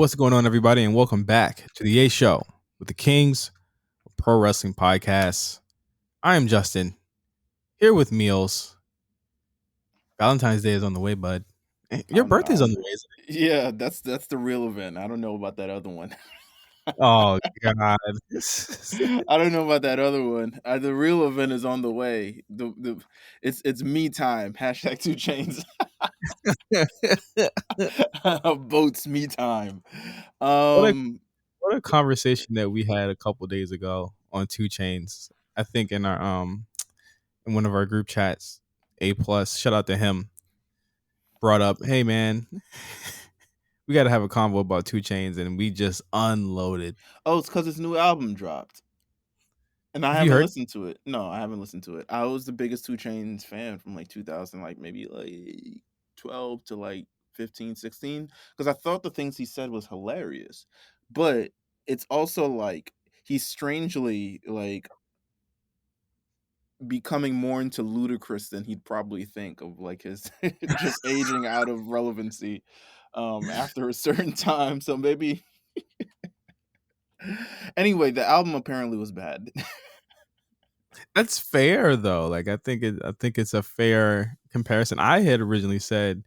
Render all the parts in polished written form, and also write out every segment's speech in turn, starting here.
What's going on, everybody, and welcome back to the A Show with the Kings of Pro Wrestling Podcast. I am Justin, here with Meelz. Valentine's Day is on the way, bud. Your I'm, birthday's on the I'm, way, isn't yeah, that's the real event. I don't know about that other one. it? Oh God. I don't know about that other one. The real event is on the way. It's me time. Hashtag 2 chains. Votes me time. what a Um, what a conversation that we had a couple days ago on 2 Chains. I think in our in one of our group chats, A plus, shout out to him, brought up, hey man, we gotta have a convo about 2 Chains, and we just unloaded. it's because his new album dropped, and I Have you haven't heard? listened to it. No, I haven't listened to it. I was the biggest 2 chains fan from like 2000, like maybe like 12 to like 15, 16, because I thought the things he said was hilarious. But it's also like he's strangely like becoming more into ludicrous than he'd probably think of, like his just aging out of relevancy after a certain time. So maybe anyway, the album apparently was bad. That's fair though. Like I think it's a fair comparison. I had originally said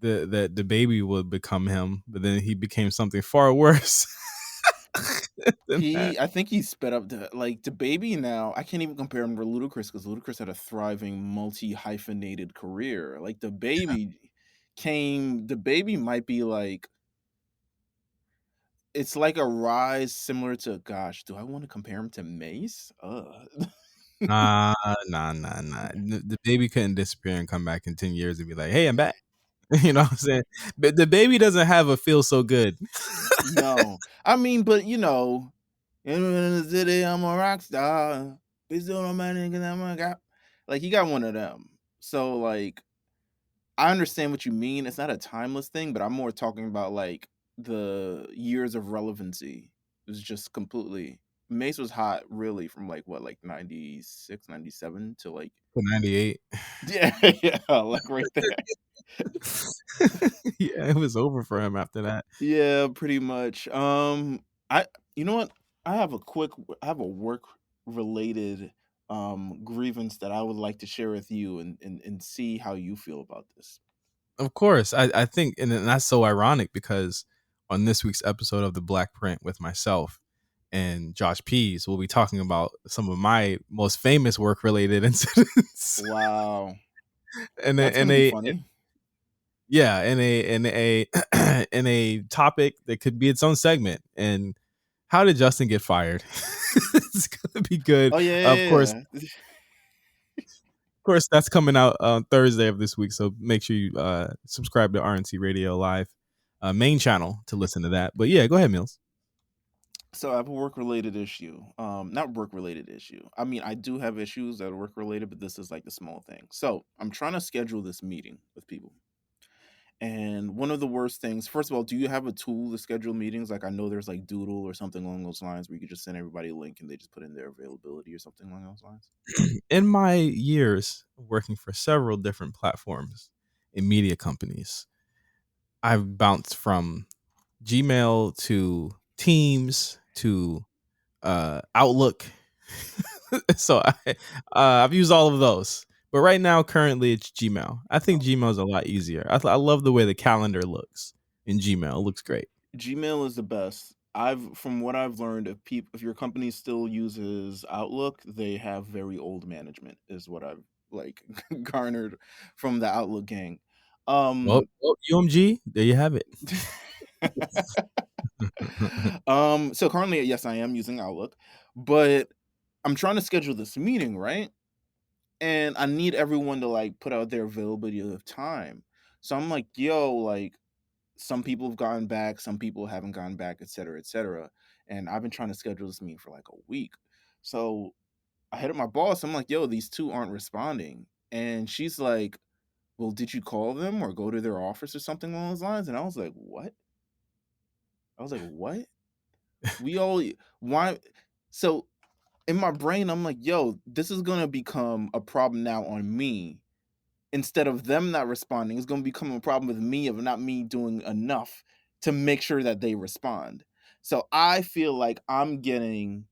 that the baby would become him, but then he became something far worse than that. I think he sped up the baby now. I can't even compare him to Ludacris because Ludacris had a thriving multi hyphenated career. Like the baby might be like it's like a rise similar to, gosh, do I want to compare him to Mace? Nah, nah. The baby couldn't disappear and come back in 10 years and be like, hey, I'm back. You know what I'm saying? But the baby doesn't have a feel so good. No. I mean, but in the city, I'm a rock star. Bitch, don't know my niggas, I'm a guy. Like he got one of them. So like I understand what you mean. It's not a timeless thing, but I'm more talking about like the years of relevancy. It was just completely Mace was hot really from like what, like 96, 97 to like 98. yeah, yeah, like right there. Yeah, it was over for him after that. Yeah, pretty much. I you know what? I have a work related grievance that I would like to share with you and see how you feel about this. Of course, I think, and that's so ironic because on this week's episode of the Black Print with myself and Josh Pease, we'll be talking about some of my most famous work related incidents, Wow. and That's and gonna be a funny. yeah, in a in a topic that could be its own segment. And how did Justin get fired? It's gonna be good. Oh yeah, Of course, yeah, yeah. that's coming out on Thursday of this week. So make sure you subscribe to RNC Radio Live main channel to listen to that. But yeah, go ahead, Meelz. So I have a work related issue. Not work related issue. I mean, I do have issues that are work related, but this is like the small thing. So I'm trying to schedule this meeting with people. And one of the worst things, first of all, do you have a tool to schedule meetings? Like I know there's like Doodle or something along those lines where you could just send everybody a link and they just put in their availability or something along those lines. In my years working for several different platforms in media companies, I've bounced from Gmail to Teams to Outlook. So I've used all of those. But right now, currently, it's Gmail. I think Gmail is a lot easier. I love the way the calendar looks in Gmail. It looks great. Gmail is the best. From what I've learned, if your company still uses Outlook, they have very old management, is what I've like garnered from the Outlook gang. UMG, there you have it. So currently, yes, I am using Outlook, but I'm trying to schedule this meeting, right? And I need everyone to like put out their availability of time. So I'm like, yo, like some people have gotten back, some people haven't gotten back, et cetera, et cetera. And I've been trying to schedule this meeting for like a week. So I hit up my boss. I'm like, yo, these two aren't responding. And she's like, well, did you call them or go to their office or something along those lines? And I was like, what? What? We all, why? So in my brain, I'm like, yo, this is going to become a problem now on me. Instead of them not responding, it's going to become a problem with me of not me doing enough to make sure that they respond. So I feel like I'm getting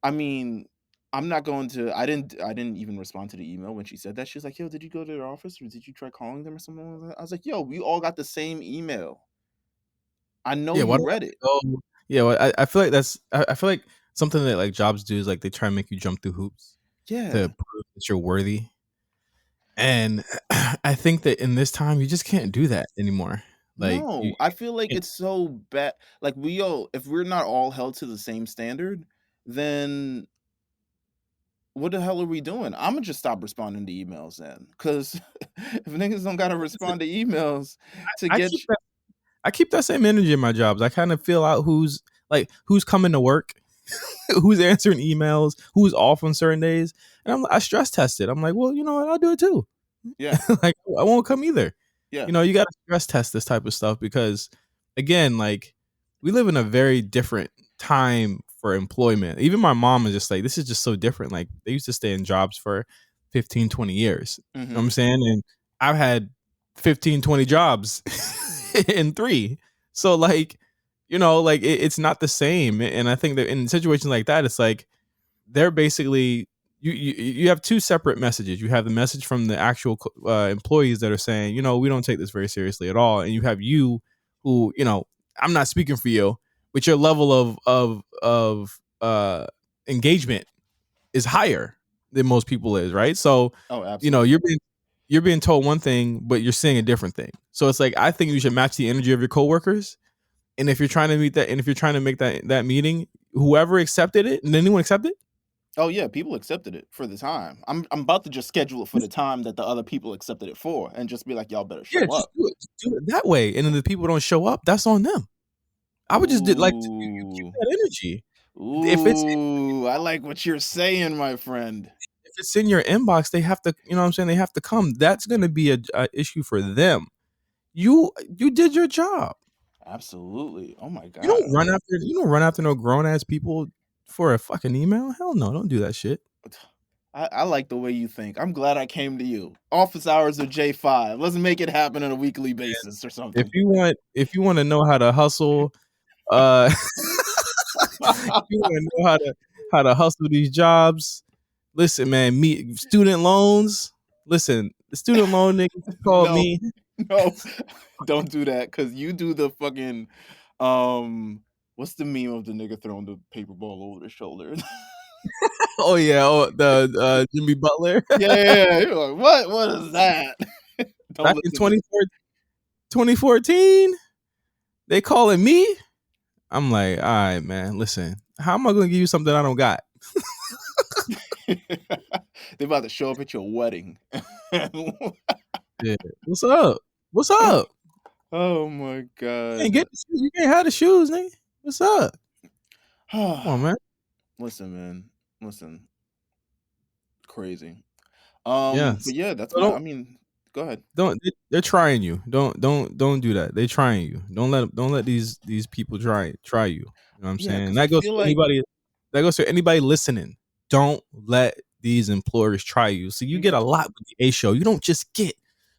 I mean, I'm not going to I didn't even respond to the email when she said that. She was like, "Yo, did you go to their office or did you try calling them or something like that?" I was like, "Yo, we all got the same email. I know Yeah, why you do I read have it." to go? Yeah, well, I feel like I feel like something that like jobs do is like they try and make you jump through hoops to Yeah. prove that you're worthy. And I think that in this time you just can't do that anymore. Like you No, I feel like can't. it's so bad. Like we all, if we're not all held to the same standard, then what the hell are we doing? I'm gonna just stop responding to emails then, because if niggas don't gotta Listen, respond to emails to I get, keep that I keep that same energy in my jobs. I kind of feel out who's coming to work, who's answering emails, who's off on certain days, and I stress test it. I'm like, well, you know what, I'll do it too. yeah, Like I won't come either. yeah, You got to stress test this type of stuff because, again, like we live in a very different time for employment. Even my mom is just like, this is just so different. Like they used to stay in jobs for 15, 20 years. You know what hmm I'm saying? And I've had 15, 20 jobs in three. So like, like it's not the same. And I think that in situations like that, it's like they're basically you have two separate messages. You have the message from the actual employees that are saying, we don't take this very seriously at all, and you have you who, I'm not speaking for you, but your level of engagement is higher than most people is, right? So, oh, you know, you're absolutely. being you're being told one thing, but you're saying a different thing. So it's like I think you should match the energy of your coworkers. And if you're trying to meet that, and if you're trying to make that meeting, whoever accepted it, and anyone accept it, Oh yeah, people accepted it for the time. I'm about to just schedule it for the time that the other people accepted it for, and just be like, y'all better yeah, show just up. do it. Just do it that way. And then the people don't show up, that's on them. I would just did like you keep Ooh, that energy. If it's ooh, I like what you're saying, my friend. if it's in your inbox, they have to, what I'm saying, they have to come. That's gonna be a issue for them. You did your job. Absolutely. Oh my You god. don't run after no grown ass people for a fucking email. Hell no, don't do that shit. I like the way you think. I'm glad I came to you. Office hours of J5. Let's make it happen on a weekly basis or If something. you want to know how to hustle, uh if you want to know how to hustle these jobs, listen, man. Me student loans. Listen, the student loan niggas called No, me. no, don't do that because you do the fucking um. What's the meme of the nigga throwing the paper ball over his shoulder? Oh yeah, the Jimmy Butler. Yeah, yeah, yeah. You're like, what? What is that? Don't Back in listen to. 2014, they calling me. I'm like, all right, man. Listen, how am I gonna give you something I don't got? They about to show up at your wedding. Yeah. What's up? What's up? Oh my god. You can't have the shoes, nigga. What's up? Come on, man. Listen, man. Listen. Crazy. Yeah. But yeah, that's So my I mean, go ahead. they're trying you. Don't do that. They're trying you. Don't let these people try you. You know what I'm Yeah, saying? because I feel like That goes to anybody listening. Don't let these employers try you. So you get a lot with the A show. You don't just get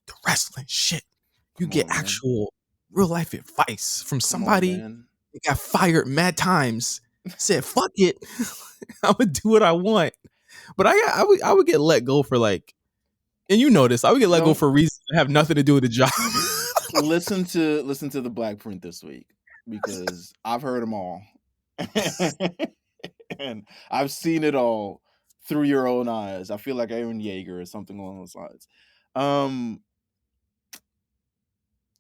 the wrestling shit. You come get on, man. actual real life advice from Come on, somebody man. that got fired mad times. Said fuck it. I would do what I want. But I would get let go for like, and you know this, I would get let go Don't for reasons that have nothing to do with the job. listen to the Black Print this week because I've heard them all. And I've seen it all through your own eyes. I feel like Aaron Yeager or something along those lines. Um,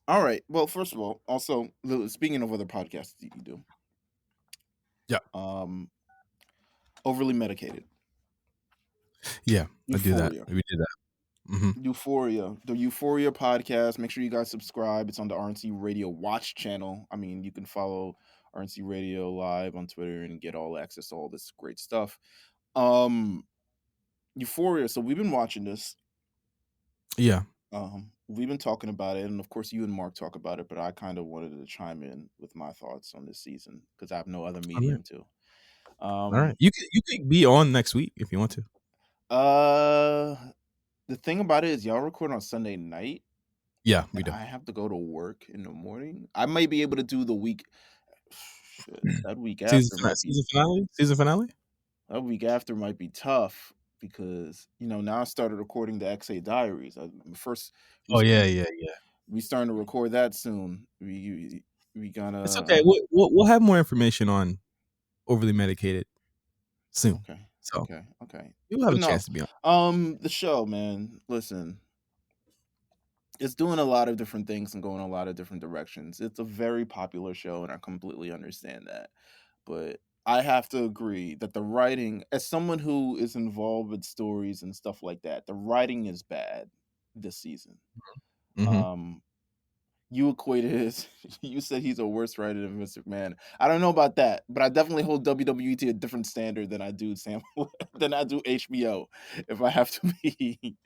all right. Well, first of all, also speaking of other podcasts that you do, Yeah, um, overly medicated, yeah, I do that. Euphoria, We did that. Hmm. Euphoria, the Euphoria podcast. Make sure you guys subscribe. It's on the RNC Radio Watch channel. I mean, you can follow RNC Radio Live on Twitter and get all access to all this great stuff. Um, Euphoria. So we've been watching this. Yeah, We've been talking about it, and of course, you and Mark talk about it. But I kind of wanted to chime in with my thoughts on this season because I have no other all right, medium to. all right. Um, You could be on next week if you want to. uh, the thing about it is, y'all record on Sunday night, Yeah, we and do. I have to go to work in the morning. I might be able to do the week. Shit, Season finale? Season finale? that week after might be tough because now I started recording the XA Diaries. First, we Oh, yeah, yeah, yeah. we starting to record that soon. We It's gonna okay. We'll have more information on Overly Medicated soon. okay, So, okay. you'll have But a no, chance to be on. the show, man. Listen, it's doing a lot of different things and going a lot of different directions. It's a very popular show, and I completely understand that. But I have to agree that the writing, as someone who is involved with stories and stuff like that, the writing is bad this season. Mhm. Um, you equated his, you said he's a worse writer than Mr. McMahon. I don't know about that, but I definitely hold WWE to a different standard than I do than I do HBO, if I have to be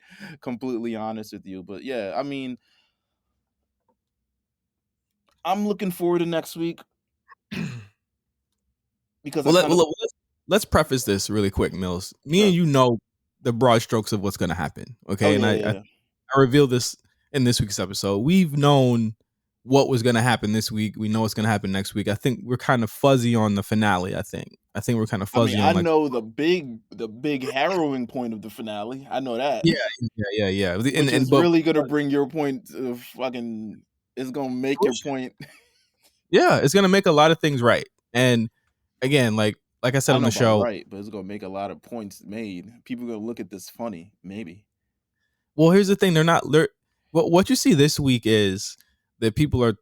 completely honest with you. But yeah, I mean, I'm looking forward to next week because I kind of Well, let's preface this really quick, Mills. Me and sure. you know the broad strokes of what's gonna happen, Oh okay? And yeah, I yeah, I yeah. I revealed this in this week's episode. We've known what was gonna happen this week. We know what's gonna happen next week. I think we're kind of fuzzy on the finale, I think we're kind of I mean, fuzzy I on, like, know the big harrowing point of the finale. I know that, yeah, yeah. which And is but really gonna bring your point of fucking. It's gonna make your point. yeah, it's gonna make a lot of things right. And again, like I I said don't on know the about show, right, but it's gonna make a lot of points made. People gonna look at this funny, maybe. well, here's the thing: they're not. What you see this week is that people are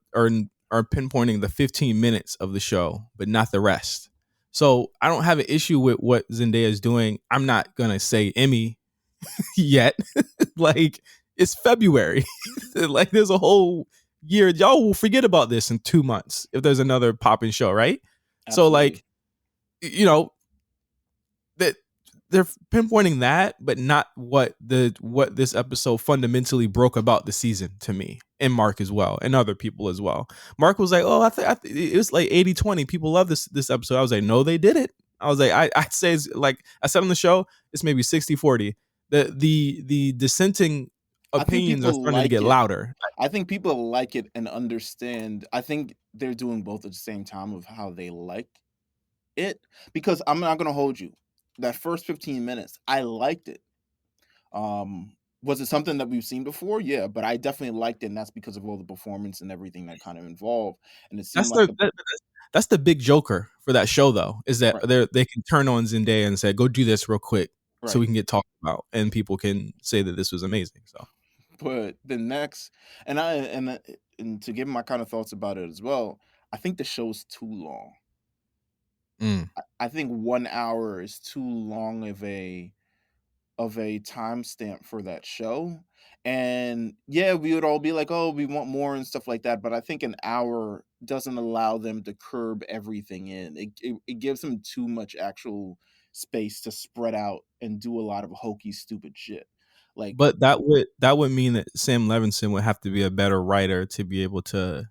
pinpointing the 15 minutes of the show, but not the rest. So I don't have an issue with what Zendaya is doing. I'm not gonna say Emmy yet. Like, it's February. Like, there's a whole year. Y'all will forget about this in 2 months if there's another popping show, right? So, Absolutely. like, you know, that they're pinpointing that, but not what this episode fundamentally broke about the season to me, and Mark as well, and other people as well. Mark was like, "Oh, it was like 80-20. People love this episode." I was like, "No, they did it." I was like, I'd say it's like I said on the show, it's maybe 60-40. The dissenting I think opinions are people starting to like get it. louder. I think people like it and understand. I think they're doing both at the same time of how they like it. Because I'm not gonna hold you. That first 15 minutes, I liked it. Was it something that we've seen before? Yeah, but I definitely liked it, and that's because of all the performance and everything that kind of involved. And it seemed That's like that's the big joker for that show, though, is that right, they can turn on Zendaya and say, "Go do this real quick, so right. we can get talked about," and people can say that this was amazing. So, But the next, and to give my kind of thoughts about it as well, I think the show's too long. mm. I think 1 hour is too long of a timestamp for that show. And yeah, we would all be like, "Oh, we want more" and stuff like that. But I think an hour doesn't allow them to curb everything in. It gives them too much actual space to spread out and do a lot of hokey, stupid shit. Like, But that would mean that Sam Levinson would have to be a better writer to be able to.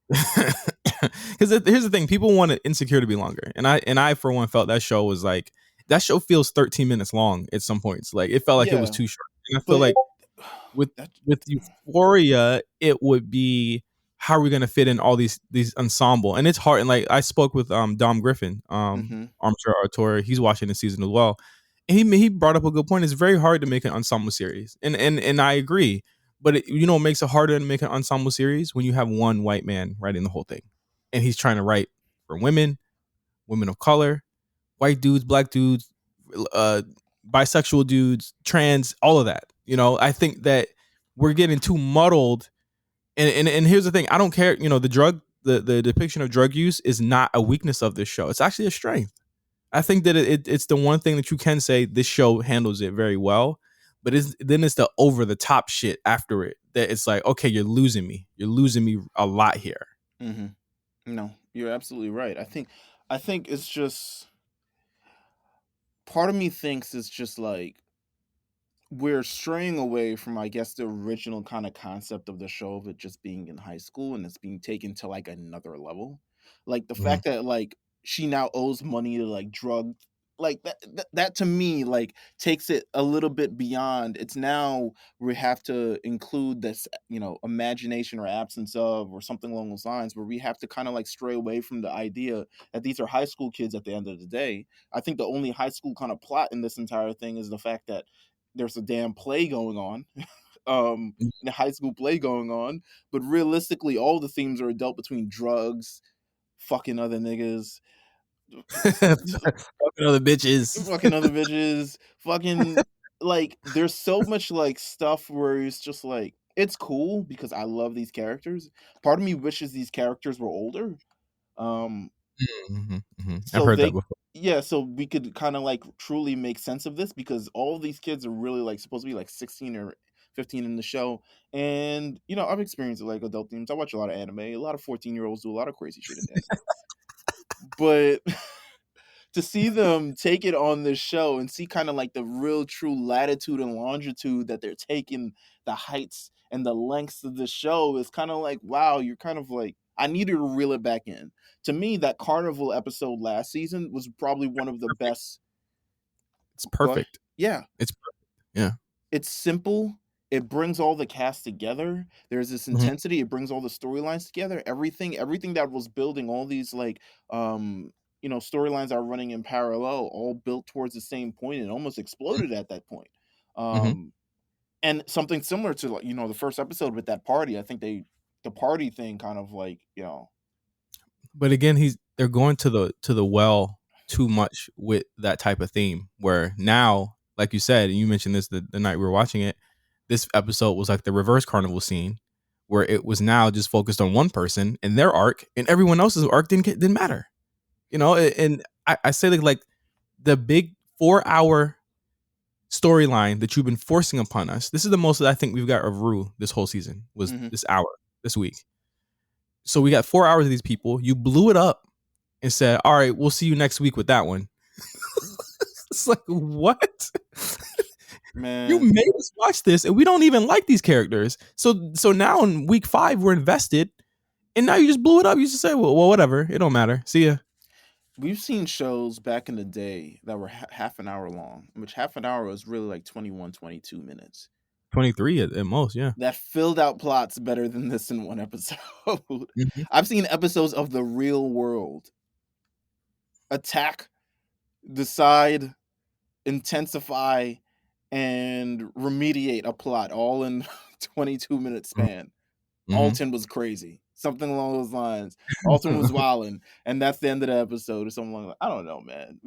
Because here's the thing: people wanted Insecure to be longer, and I for one felt that show was like that show feels 13 minutes long at some points. Like, it felt like it was yeah, too short, and I feel but like with that with Euphoria, it would be how are we gonna fit in all these ensemble, and it's hard. And like I spoke with Dom Griffin, mhm. Armchair Artur, he's watching the season as well, and he brought up a good point. It's very hard to make an ensemble series, and I agree. But what makes it harder to make an ensemble series when you have one white man writing the whole thing, and he's trying to write for women, women of color, white dudes, black dudes, uh, bisexual dudes, trans, all of that. I think that we're getting too muddled. And here's the thing: I don't care. The depiction of drug use is not a weakness of this show. It's actually a strength. I think that it's the one thing that you can say this show handles it very well. But then it's the over the top shit after it that it's like, okay, you're losing me. You're losing me a lot here. Mhm. No, you're absolutely right. I think it's just part of me thinks it's just like we're straying away from, I guess, the original kind of concept of the show of it just being in high school and it's being taken to like another level. Like the Mhm. fact that like she now owes money to like drug. like that to me like takes it a little bit beyond. It's now we have to include this, imagination or absence of or something along those lines, where we have to kind of like stray away from the idea that these are high school kids at the end of the day. I think the only high school kind of plot in this entire thing is the fact that there's a damn play going on. The high school play going on, but realistically all the themes are dealt between drugs, fucking other niggas, Fucking other bitches. fucking other bitches, fucking, like there's so much like stuff where it's just like it's cool because I love these characters. Part of me wishes these characters were older. Um I've so heard that they before. Yeah, so we could kind of like truly make sense of this, because all of these kids are really like supposed to be like 16 or 15 in the show. And I've experienced like adult themes. I watch a lot of anime. A lot of 14-year-olds do a lot of crazy shit in the anime. But to see them take it on this show and see kind of like the real true latitude and longitude that they're taking, the heights and the lengths of the show, is kind of like, wow, you're kind of like, I needed to reel it back in. To me, that carnival episode last season was probably one of the Perfect. best. It's Go ahead. perfect. Yeah, It's perfect. Yeah. it's simple. It brings all the cast together. There's this Mhm. intensity. It brings all the storylines together. Everything that was building all these like storylines that are running in parallel, all built towards the same point and almost exploded at that point. Mhm. Um, and something similar to like the first episode with that party. I think the party thing kind of like But again, they're going to the well too much with that type of theme. Where now, like you said, and you mentioned this the night we were watching it, this episode was like the reverse carnival scene, where it was now just focused on one person and their arc, and everyone else's arc didn't matter. And I say like the big 4 hour storyline that you've been forcing upon us. This is the most that I think we've got of Rue this whole season, was mhm. this hour this week. So we got 4 hours of these people. You blew it up and said, "All right, we'll see you next week with that one." It's like, what? You Man, made us watch this, and we don't even like these characters. So now in week 5, we're invested, and now you just blew it up. You just say, "Well, whatever. It don't matter. See ya." we've seen shows back in the day that were half an hour long, which half an hour was really like 21, 22 minutes. 23 at most, yeah. That filled out plots better than this in one episode. Mhm. I've seen episodes of The Real World attack, decide, intensify, and remediate a plot all in 22-minute span. Mhm. Alton was crazy. Something along those lines. Alton was wilding, and that's the end of the episode or something like that. I don't know, man.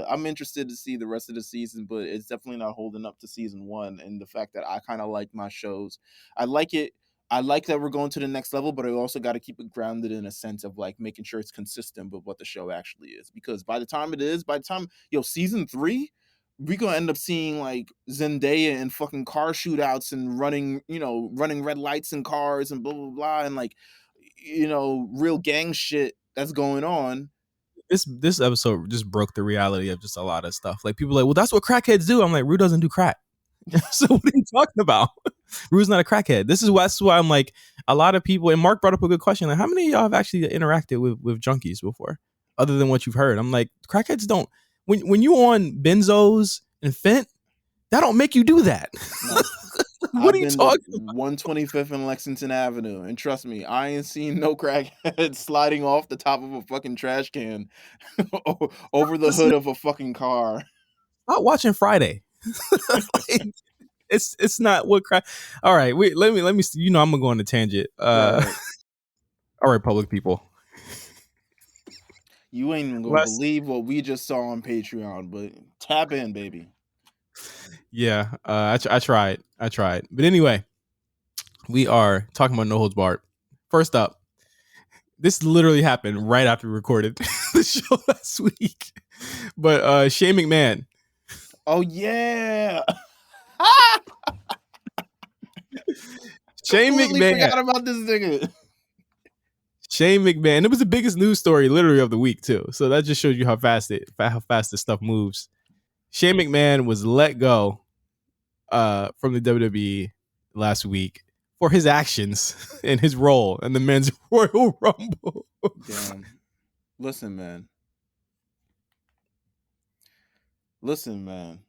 I'm interested to see the rest of the season, but it's definitely not holding up to season one. And the fact that I kind of like my shows, I like it. I like that we're going to the next level, but I also got to keep it grounded in a sense of like making sure it's consistent with what the show actually is. Because by the time season 3, we gonna end up seeing like Zendaya and fucking car shootouts and running red lights in cars and blah blah blah, and like real gang shit that's going on. This episode just broke the reality of just a lot of stuff. Like, people are like, "Well, that's what crackheads do." I'm like, Rue doesn't do crack. So what are you talking about? Rue's not a crackhead. That's why I'm like, a lot of people, and Mark brought up a good question. Like, how many of y'all have actually interacted with junkies before, other than what you've heard? I'm like, crackheads don't. When you on benzos and fent, that don't make you do that. No, What are I've you been to talking? 125th and Lexington Avenue, and trust me, I ain't seen no crackhead sliding off the top of a fucking trash can over the hood Listen, of a fucking car. not watching Friday. Like, it's not what crack. All right, wait. Let me. I'm gonna go on a tangent. Go ahead. All right, public people. You ain't even gonna Last believe what we just saw on Patreon, but tap in, baby. Yeah, I tried. But anyway, we are talking about No Holds Barred. First up, this literally happened right after we recorded the show last week. But Shane McMahon. Oh yeah. Shane Completely McMahon. forgot about this nigga. Shane McMahon. It was the biggest news story literally of the week too. So that just shows you how fast this stuff moves. Shane McMahon was let go from the WWE last week for his actions and his role in the men's Royal Rumble. Damn. Listen, man. Listen, man,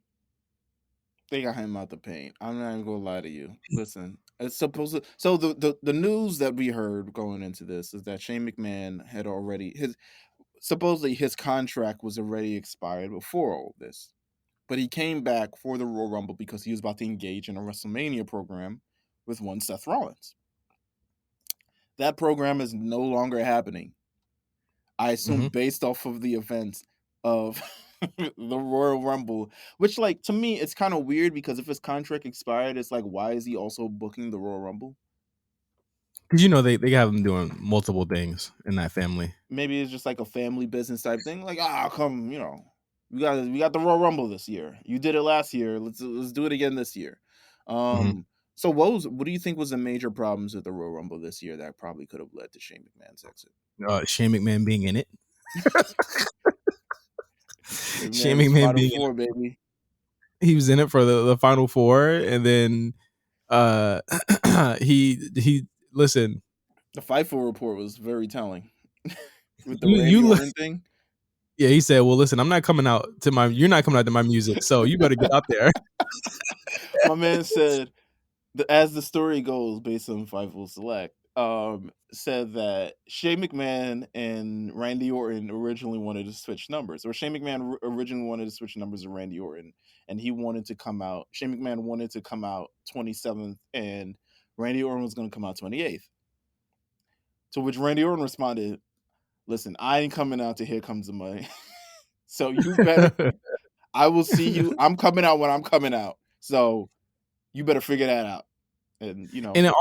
they got him out the paint. I'm not even gonna lie to you. Listen, it's supposed to. So the news that we heard going into this is that Shane McMahon had already his supposedly his contract was already expired before all of this, but he came back for the Royal Rumble because he was about to engage in a WrestleMania program with one Seth Rollins. That program is no longer happening. I assume Mhm. based off of the events of the Royal Rumble, which like to me it's kind of weird because if his contract expired, it's like why is he also booking the Royal Rumble? Because they have him doing multiple things in that family. Maybe it's just like a family business type thing. Like, come, we got the Royal Rumble this year. You did it last year. Let's do it again this year. Mhm. So what do you think was the major problems with the Royal Rumble this year that probably could have led to Shane McMahon's exit? Shane McMahon being in it. The Shane man was McMahon Final being Four, baby. he was in it for the final four, and then uh he listen. The Fightful report was very telling with the You Randy you look. Orton thing. Yeah, he said, "Well, listen, you're not coming out to my music, so you better get out there." My man said, as the story goes, based on Fightful Select, said that Shane McMahon and Randy Orton originally wanted to switch numbers, or Shane McMahon originally wanted to switch numbers with Randy Orton, and he wanted to come out. Shane McMahon wanted to come out 27th, and Randy Orton was going to come out 28th. To which Randy Orton responded, "Listen, I ain't coming out to Here Comes the Money, so you better. I will see you. I'm coming out when I'm coming out, so you better figure that out." And And it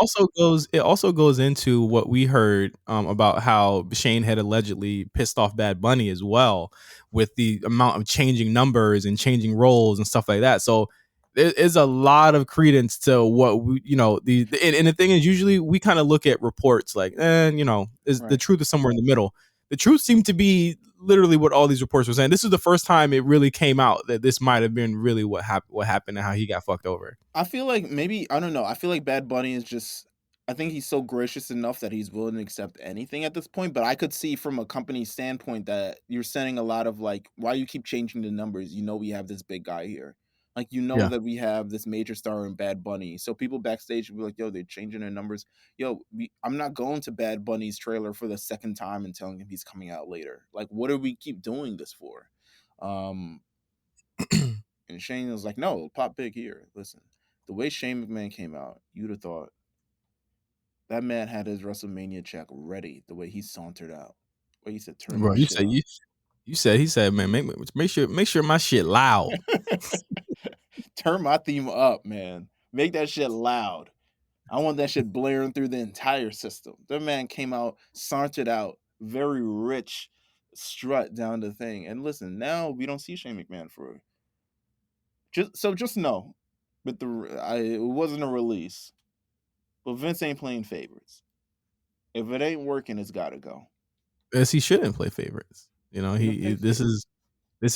also goes into what we heard about how Shane had allegedly pissed off Bad Bunny as well, with the amount of changing numbers and changing roles and stuff like that. So there is a lot of credence to what and the thing is, usually we kind of look at reports like, is the right. truth is somewhere in the middle. The truth seemed to be literally what all these reports were saying. This is the first time it really came out that this might have been really what happened and how he got fucked over. I feel like maybe I don't know. I feel like Bad Bunny is just. I think he's so gracious enough that he's willing to accept anything at this point. But I could see from a company standpoint that you're sending a lot of like, why you keep changing the numbers? You know, we have this big guy here. Like, you know Yeah. that we have this major star in Bad Bunny. So people backstage will be like, yo, they're changing their numbers. Yo, I'm not going to Bad Bunny's trailer for the second time and telling him he's coming out later. Like, what do we keep doing this for? Um, And Shane was like, no, pop big here. Listen, the way Shane McMahon came out, you'd have thought that man had his WrestleMania check ready the way he sauntered out. Where he said, turn Bro, my shit up. he said, man, make sure my shit loud. Turn my theme up, man. Make that shit loud. I want that shit blaring through the entire system. That man came out, sauntered out, very rich strut down the thing. And listen, now we don't see Shane McMahon for just know, but it wasn't a release. But Vince ain't playing favorites. If it ain't working, it's got to go. As he shouldn't play favorites. He don't play This favorites.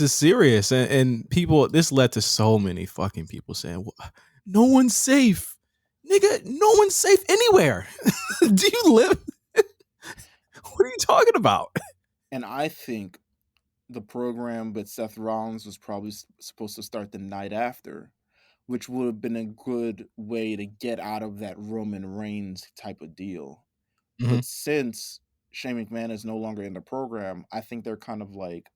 is serious, and people. This led to so many fucking people saying, well, "No one's safe, nigga. No one's safe anywhere. Do you live? What are you talking about?" And I think the program with Seth Rollins was probably supposed to start the night after, which would have been a good way to get out of that Roman Reigns type of deal. Mhm. But since Shane McMahon is no longer in the program, I think they're kind of like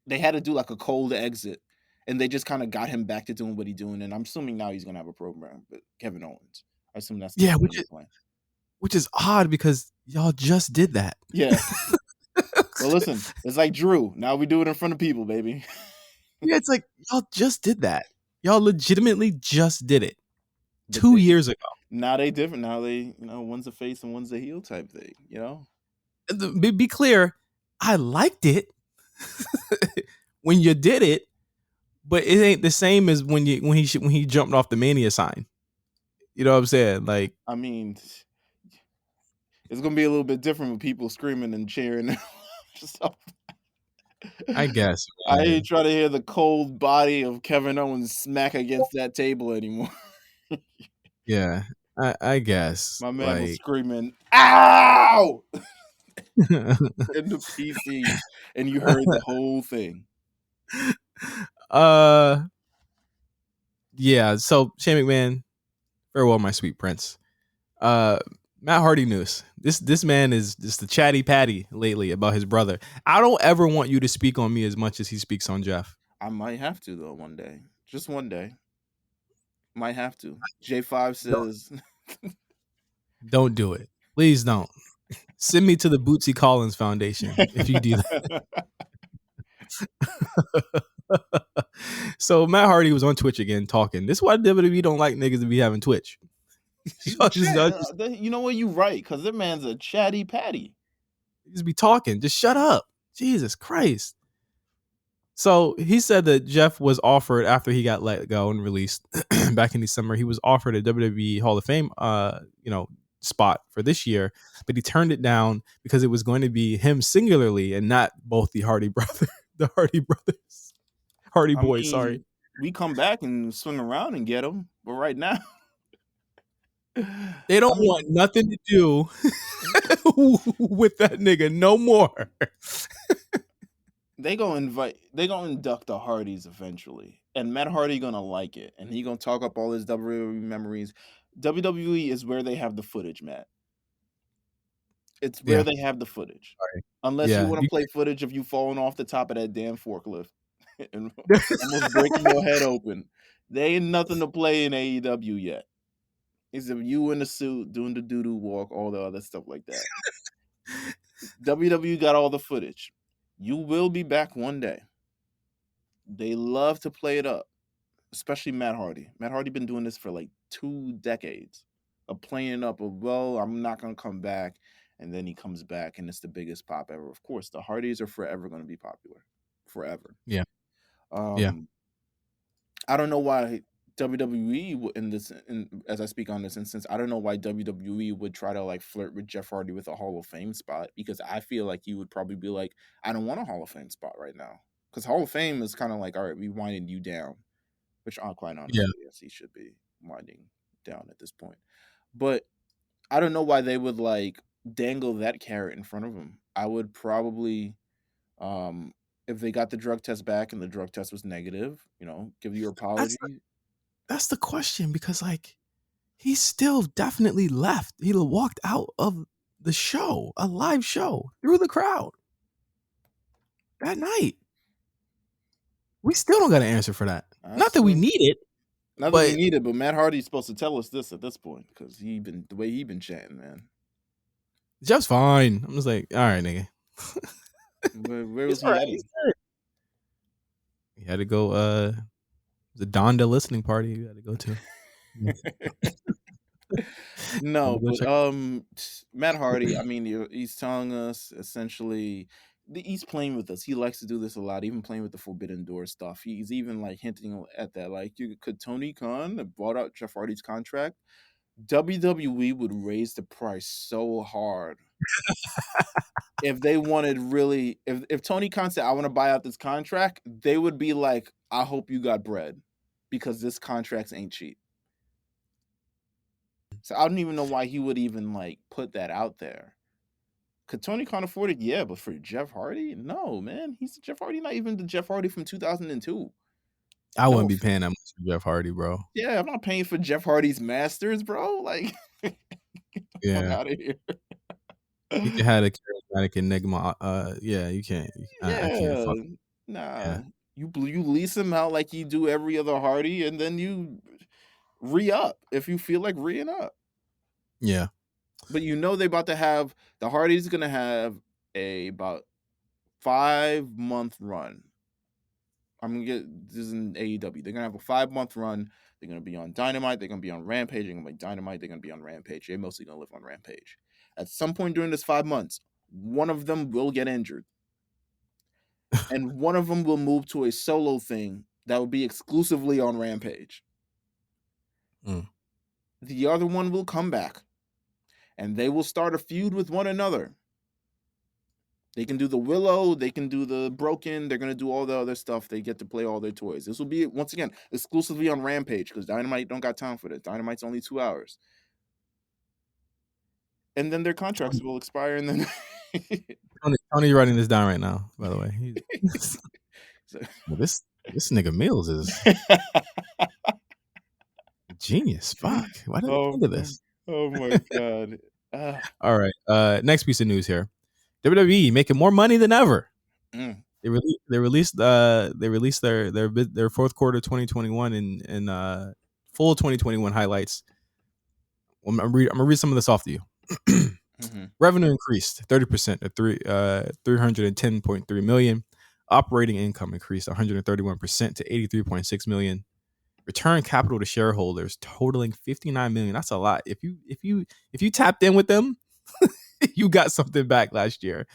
they had to do like a cold exit, and they just kind of got him back to doing what he's doing. And I'm assuming now he's gonna have a program with Kevin Owens. I assume that's the Yeah, beginning of the plan. which is odd because y'all just did that. Yeah. Well, listen, it's like Drew. Now we do it in front of people, baby. Yeah, it's like y'all just did that. Y'all legitimately just did it But 2 years ago. now they different. Now they, one's a face and one's a heel type thing. Be clear, I liked it when you did it, but it ain't the same as when he jumped off the Mania sign. You know what I'm saying? Like, I mean, it's gonna be a little bit different with people screaming and cheering. So, I guess, I man. ain't trying to hear the cold body of Kevin Owens smack against that table anymore. Yeah, I guess. My man was Like, screaming, "Ow!" in the PC, and you heard the whole thing. Yeah. So Shane McMahon, farewell, my sweet prince. Uh, Matt Hardy news. This man is just the chatty patty lately about his brother. I don't ever want you to speak on me as much as he speaks on Jeff. I might have to though one day. Just one day. Might have to. J5 Don't, says don't do it. Please don't. Send me to the Bootsy Collins Foundation if you do that. So Matt Hardy was on Twitch again talking. This is why WWE don't like niggas to be having Twitch. you know what, you right, because that man's a chatty patty. Just be talking. Just shut up. Jesus Christ. So he said that Jeff was offered after he got let go and released back in December. He was offered a WWE Hall of Fame, spot for this year, but he turned it down because it was going to be him singularly and not both the Hardy brothers, Hardy I boys. Sorry, mean, we come back and swing around and get him, but right now, they don't I want mean, nothing to do with that nigga no more. they gonna induct the Hardys eventually, and Matt Hardy gonna like it, and he gonna talk up all his WWE memories. WWE is where they have the footage, Matt. It's where Yeah, they have the footage. sorry. Unless you Yeah, want to you, play footage of you falling off the top of that damn forklift and almost breaking your head open. There ain't nothing to play in AEW yet. Except you in the suit doing the doo-doo walk, all the other stuff like that. WWE got all the footage. You will be back one day. They love to play it up, especially Matt Hardy. Matt Hardy been doing this for like 2 decades of playing up of, well, I'm not gonna come back, and then he comes back and it's the biggest pop ever. Of course, the Hardys are forever gonna be popular, forever. yeah, yeah. Um, I don't know why WWE as I speak on this instance, I don't know why WWE would try to like flirt with Jeff Hardy with a Hall of Fame spot, because I feel like you would probably be like, I don't want a Hall of Fame spot right now, because Hall of Fame is kind of like, all right, we winding you down, which quite Yeah. honestly, yes, he should be winding down at this point. But I don't know why they would like dangle that carrot in front of him. I would probably, if they got the drug test back and the drug test was negative, give your That's apology. that's the question because like he still definitely left. He walked out of the show, a live show, through the crowd that night. We still don't got an answer for that. Not That's that we true. need it, Not that we but need it, but Matt Hardy's supposed to tell us this at this point, because the way he been chatting, man. Jeff's fine. I'm just like, all right, nigga. Where He's was all he right. headed? He's good. He had to go. The Donda listening party. You had to go to. Had No, to go but check. Matt Hardy, I mean, he's telling us essentially he's playing with us. He likes to do this a lot, even playing with the Forbidden Door stuff. He's even like hinting at that, like, could Tony Khan have bought out Jeff Hardy's contract? WWE would raise the price so hard if they wanted really. If Tony Khan said, I want to buy out this contract, they would be like, I hope you got bread, because this contract ain't cheap. So I don't even know why he would even like put that out there. Could Tony Khan afford it? Yeah, but for Jeff Hardy, no, man. He's Jeff Hardy, not even the Jeff Hardy from 2002. I No, wouldn't be paying that much for Jeff Hardy, bro. yeah, I'm not paying for Jeff Hardy's masters, bro. Like, get the fuck Yeah, out of here. he could have a charismatic enigma. Yeah, you can't. I can't Yeah, fuck. nah. Yeah, You lease him out like you do every other Hardy, and then you re-up if you feel like re up. yeah. But they about to have the Hardy's gonna have about 5-month run. I'm gonna get this is in AEW. They're gonna have a 5-month run. They're gonna be on Dynamite. They're gonna be on Rampage. They're gonna be Dynamite. They're gonna be on Rampage. They're mostly gonna live on Rampage. At some point during this 5 months, one of them will get injured, and one of them will move to a solo thing that will be exclusively on Rampage. Mm. The other one will come back, and they will start a feud with one another. They can do the Willow, they can do the Broken, they're going to do all the other stuff. They get to play all their toys. This will be, once again, exclusively on Rampage, because Dynamite don't got time for this. Dynamite's only 2 hours. And then their contracts will expire, and then... Tony writing this down right now, by the way. so, Well, this This nigga Meelz is genius. Fuck. Why didn't I Oh think of my, this? oh my god. All right. Next piece of news here. WWE making more money than ever. Mm. They released their fourth quarter 2021 and full 2021 highlights. I'm gonna read some of this off to you. Mm-hmm. Revenue increased 30% to 310.3 million. Operating income increased 131% to 83.6 million. Return capital to shareholders totaling 59 million. That's a lot. If you tapped in with them, you got something back last year.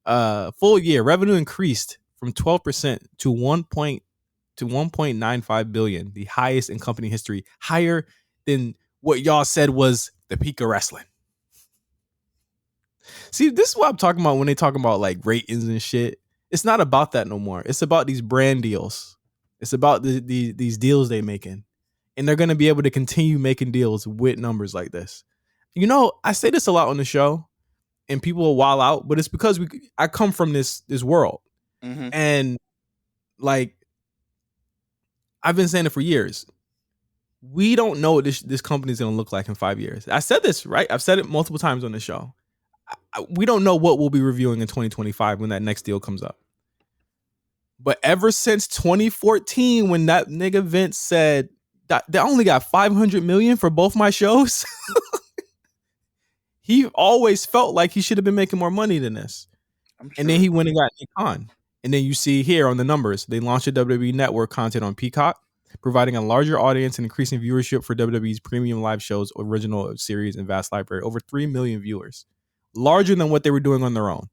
Full year revenue increased from 12% to 1.95 billion, the highest in company history, higher than what y'all said was the peak of wrestling. See, this is what I'm talking about when they talk about like ratings and shit. It's not about that no more. It's about these brand deals. It's about these deals they making, and they're gonna be able to continue making deals with numbers like this. You know, I say this a lot on the show, and people will wild out, but it's because I come from this world, Mm-hmm. and like I've been saying it for years. We don't know what this company is gonna look like in 5 years. I said this right. I've said it multiple times on the show. We don't know what we'll be reviewing in 2025 when that next deal comes up. But ever since 2014, when that nigga Vince said that they only got 500 million for both my shows, he always felt like he should have been making more money than this. I'm And then sure. he went and got Nick Khan. And then you see here on the numbers, they launched a WWE Network content on Peacock, providing a larger audience and increasing viewership for WWE's premium live shows, original series, and vast library. Over 3 million viewers, larger than what they were doing on their own.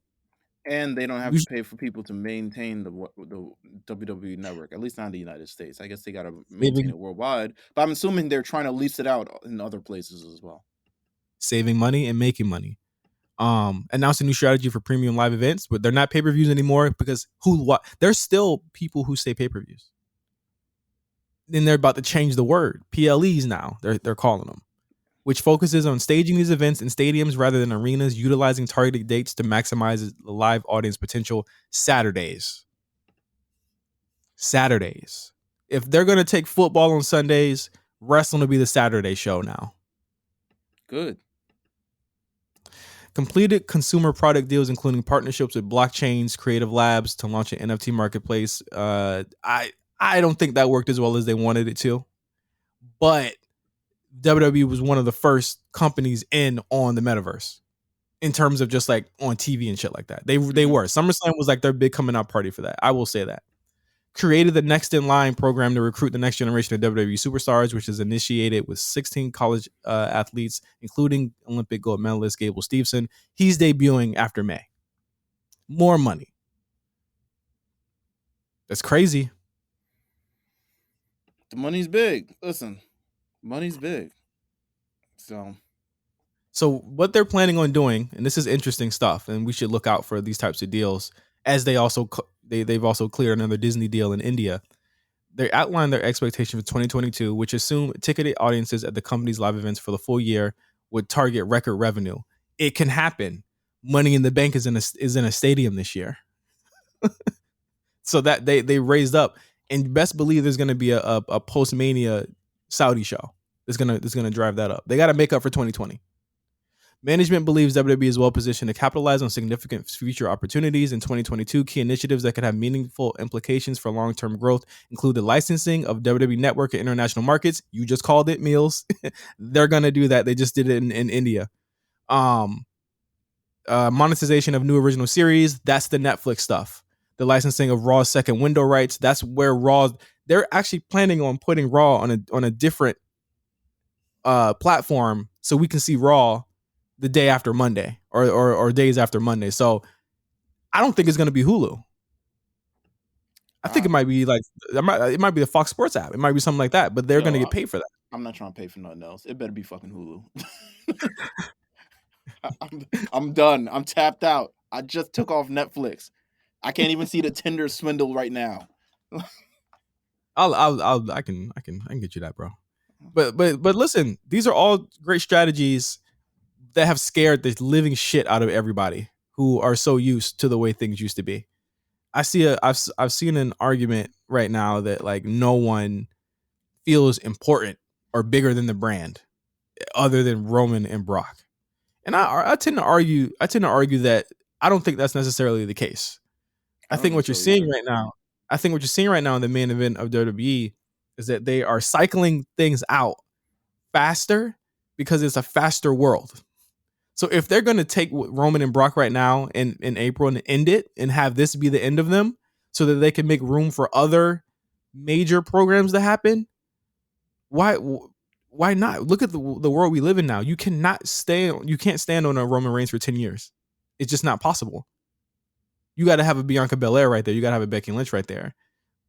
And they don't have You to pay for people to maintain the WWE network, at least not in the United States. I guess they got to maintain saving it worldwide, but I'm assuming they're trying to lease it out in other places as well. saving money and making money. Announced a new strategy for premium live events, but they're not pay-per-views anymore because there's still people who say pay-per-views. Then they're about to change the word. PLEs now, they're calling them, which focuses on staging these events in stadiums rather than arenas, utilizing targeted dates to maximize the live audience potential. Saturdays. If they're going to take football on Sundays, wrestling will be the Saturday show now. Good. Completed consumer product deals, including partnerships with blockchains, creative labs to launch an NFT marketplace. I don't think that worked as well as they wanted it to, but WWE was one of the first companies in on the metaverse in terms of just like on TV and shit like that. They were. SummerSlam was like their big coming out party for that. I will say that. Created the Next in Line program to recruit the next generation of WWE superstars, which is initiated with 16 college athletes, including Olympic gold medalist Gable Steveson. He's debuting after May. More money. That's crazy. The money's big. Listen, money's big. So what they're planning on doing, and this is interesting stuff, and we should look out for these types of deals, as they've also cleared another Disney deal in India. They outlined their expectation for 2022, which assume ticketed audiences at the company's live events for the full year would target record revenue. It can happen. Money in the Bank is in a stadium this year, so that they raised up, and best believe there's going to be a post Mania Saudi show that's gonna drive that up. They got to make up for 2020. Management believes WWE is well positioned to capitalize on significant future opportunities in 2022. Key initiatives that could have meaningful implications for long-term growth include the licensing of WWE Network in international markets. You just called it, Meelz. They're gonna do that. They just did it in India. Monetization of new original series. That's the Netflix stuff. The licensing of Raw's second window rights. That's where Raw. They're actually planning on putting Raw on a different platform so we can see Raw the day after Monday or days after Monday. So I don't think it's going to be Hulu. I think it might be like it might be the Fox Sports app. It might be something like that, but they're going to get paid for that. I'm not trying to pay for nothing else. It better be fucking Hulu. I'm done. I'm tapped out. I just took off Netflix. I can't even see the Tinder swindle right now. I can get you that, bro. But listen, these are all great strategies that have scared the living shit out of everybody who are so used to the way things used to be. I've seen an argument right now that like no one feels important or bigger than the brand other than Roman and Brock. And I tend to argue that I don't think that's necessarily the case. I I don't think think what you're so seeing either. right now, I think what you're seeing right now in the main event of WWE is that they are cycling things out faster because it's a faster world. So if they're going to take Roman and Brock right now in April and end it and have this be the end of them so that they can make room for other major programs to happen, why why not? Look at the world we live in now. You can't stand on a Roman Reigns for 10 years. It's just not possible. You got to have a Bianca Belair right there. You got to have a Becky Lynch right there.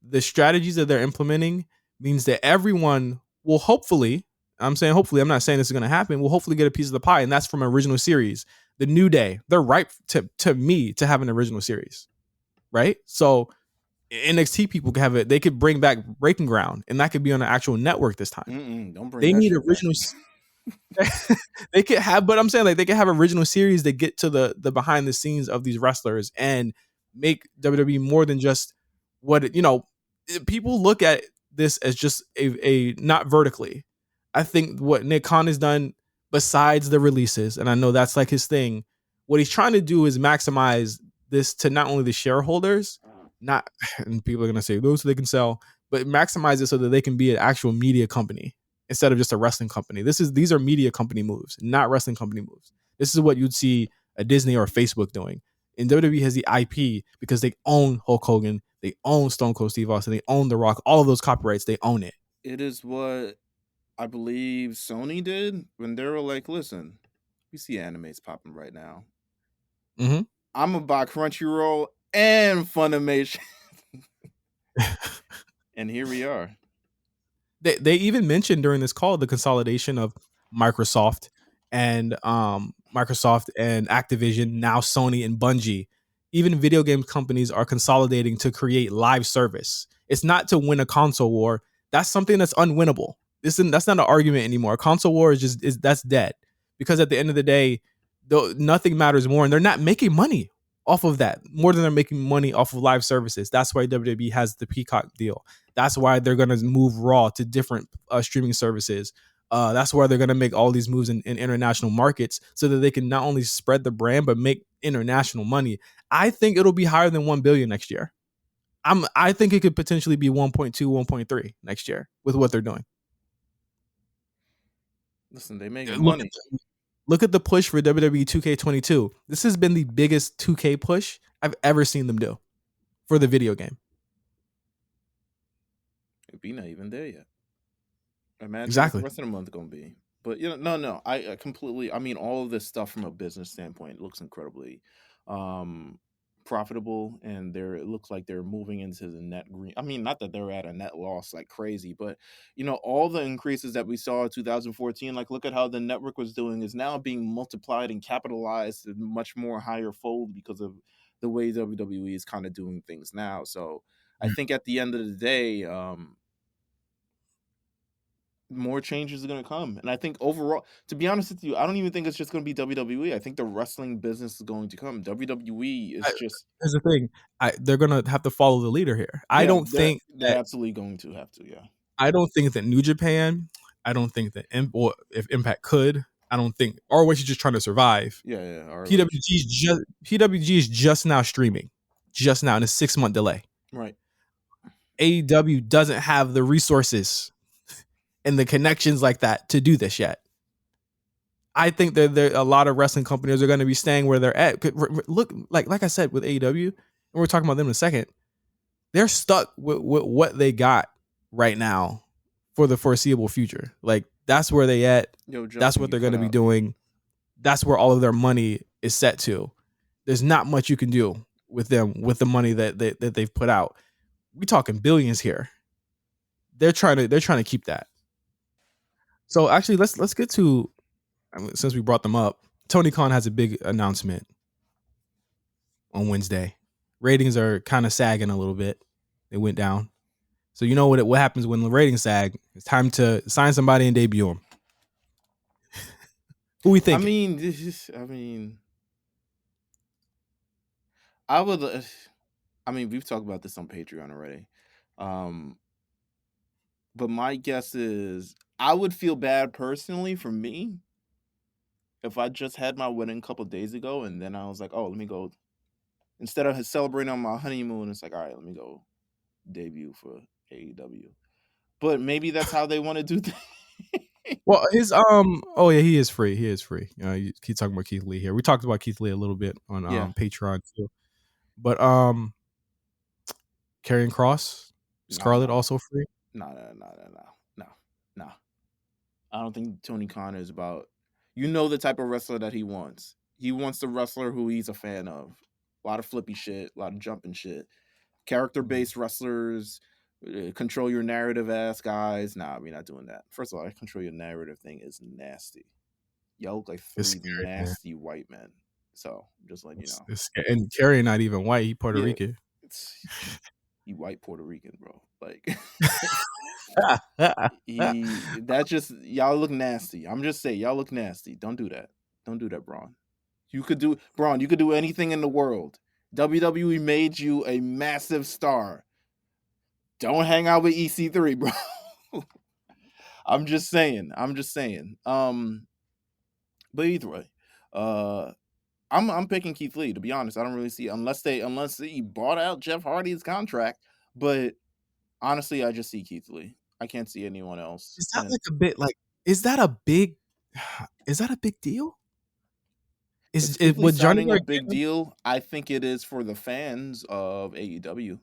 The strategies that they're implementing means that everyone will hopefully, I'm saying hopefully, I'm not saying this is going to happen, will hopefully get a piece of the pie, and that's from original series. The New Day, they're ripe to me to have an original series, right? So NXT people could have it. They could bring back Breaking Ground, and that could be on an actual network this time. Don't bring They that need shit back. original. They could have, but I'm saying like they could have original series that get to the behind the scenes of these wrestlers and make WWE more than just people look at this as just a not vertically. I think what Nick Khan has done besides the releases, and I know that's like his thing, what he's trying to do is maximize this to not only the shareholders, not and people are gonna say those so they can sell, but maximize it so that they can be an actual media company instead of just a wrestling company. These are media company moves, not wrestling company moves. This is what you'd see a Disney or a Facebook doing. And WWE has the IP because they own Hulk Hogan, they own Stone Cold Steve Austin, they own The Rock, all of those copyrights, they own it. It is what I believe Sony did when they were like, listen, we see animes popping right now. Mm-hmm. I'm gonna buy Crunchyroll and Funimation. And here we are. They even mentioned during this call the consolidation of Microsoft Microsoft and Activision, now Sony and Bungie. Even video game companies are consolidating to create live service. It's not to win a console war. That's something that's unwinnable. That's not an argument anymore. A console war is that's dead because at the end of the day, though nothing matters more, and they're not making money off of that more than they're making money off of live services. That's why WWE has the Peacock deal. That's why they're going to move Raw to different streaming services. That's why they're going to make all these moves in international markets so that they can not only spread the brand but make international money. I think it'll be higher than 1 billion next year. I think it could potentially be 1.2, 1.3 next year with what they're doing. Listen, they making Look money. look at the push for WWE 2K22. This has been the biggest 2K push I've ever seen them do for the video game. We're not even there yet. Imagine what the Exactly. rest of the month gonna be. But no. I completely. I mean, all of this stuff from a business standpoint looks incredibly profitable, and it looks like they're moving into the net green. I mean, not that they're at a net loss like crazy, but all the increases that we saw in 2014. Like, look at how the network was doing is now being multiplied and capitalized in much more higher fold because of the way WWE is kind of doing things now. So I think at the end of the day, more changes are going to come. And I think overall, to be honest with you, I don't even think it's just going to be WWE. I think the wrestling business is going to come. WWE is just, Here's the thing. They're gonna have to follow the leader here. yeah, they're absolutely going to have to. Yeah. I don't think that New Japan. I don't think that or if Impact could. I don't think ROH is just trying to survive. Yeah. ROH. PWG is just now streaming, just now in a 6-month delay. Right. AEW doesn't have the resources and the connections like that to do this yet. I think that there a lot of wrestling companies are going to be staying where they're at. Look, like I said with AEW, and we're talking about them in a second. They're stuck with what they got right now for the foreseeable future. Like that's where they at. Yo, That's Justin, what you they're going cut to be out. doing. That's where all of their money is set to. There's not much you can do with them with the money that they've put out. We talking billions here. They're trying to keep that. So actually, let's get to since we brought them up. Tony Khan has a big announcement on Wednesday. Ratings are kind of sagging a little bit. They went down. So you know what happens when the ratings sag? It's time to sign somebody and debut them. Who we thinking? I would. I mean, we've talked about this on Patreon already. Um, but my guess is I would feel bad personally for me if I just had my wedding a couple days ago and then I was like, oh, let me go instead of celebrating on my honeymoon. It's like, all right, let me go debut for AEW. But maybe that's how they want to do things. Well, his oh yeah, he is free. He is free. You keep talking about Keith Lee here. We talked about Keith Lee a little bit on Yeah, Patreon too. But Karrion Cross, nah, Scarlett nah, also free. nah, nah, nah, nah, nah, nah, nah. I don't think Tony Khan is about. You know the type of wrestler that he wants. He wants the wrestler who he's a fan of. A lot of flippy shit, a lot of jumping shit. Character Mm. based wrestlers, control your narrative ass guys. Nah, we're not doing that. First of all, that control your narrative thing is nasty. Y'all look like It's three scary, man. nasty white men. So just letting you know. It's scary. And Karrion not even white. He Puerto Yeah, Rican. it's you white Puerto Rican, bro. Like he that just y'all look nasty. I'm just saying y'all look nasty. Don't do that. Don't do that, Braun. You could do anything in the world. WWE made you a massive star. Don't hang out with EC3, bro. I'm just saying. I'm just saying. But either way, uh I'm picking Keith Lee, to be honest. I don't really see unless he bought out Jeff Hardy's contract, but honestly, I just see Keith Lee. I can't see anyone else. Is that And like a bit like? Is that a big? Is that a big deal? is Is Keith it Lee would Johnny signing a big Gargano deal? I think it is for the fans of AEW.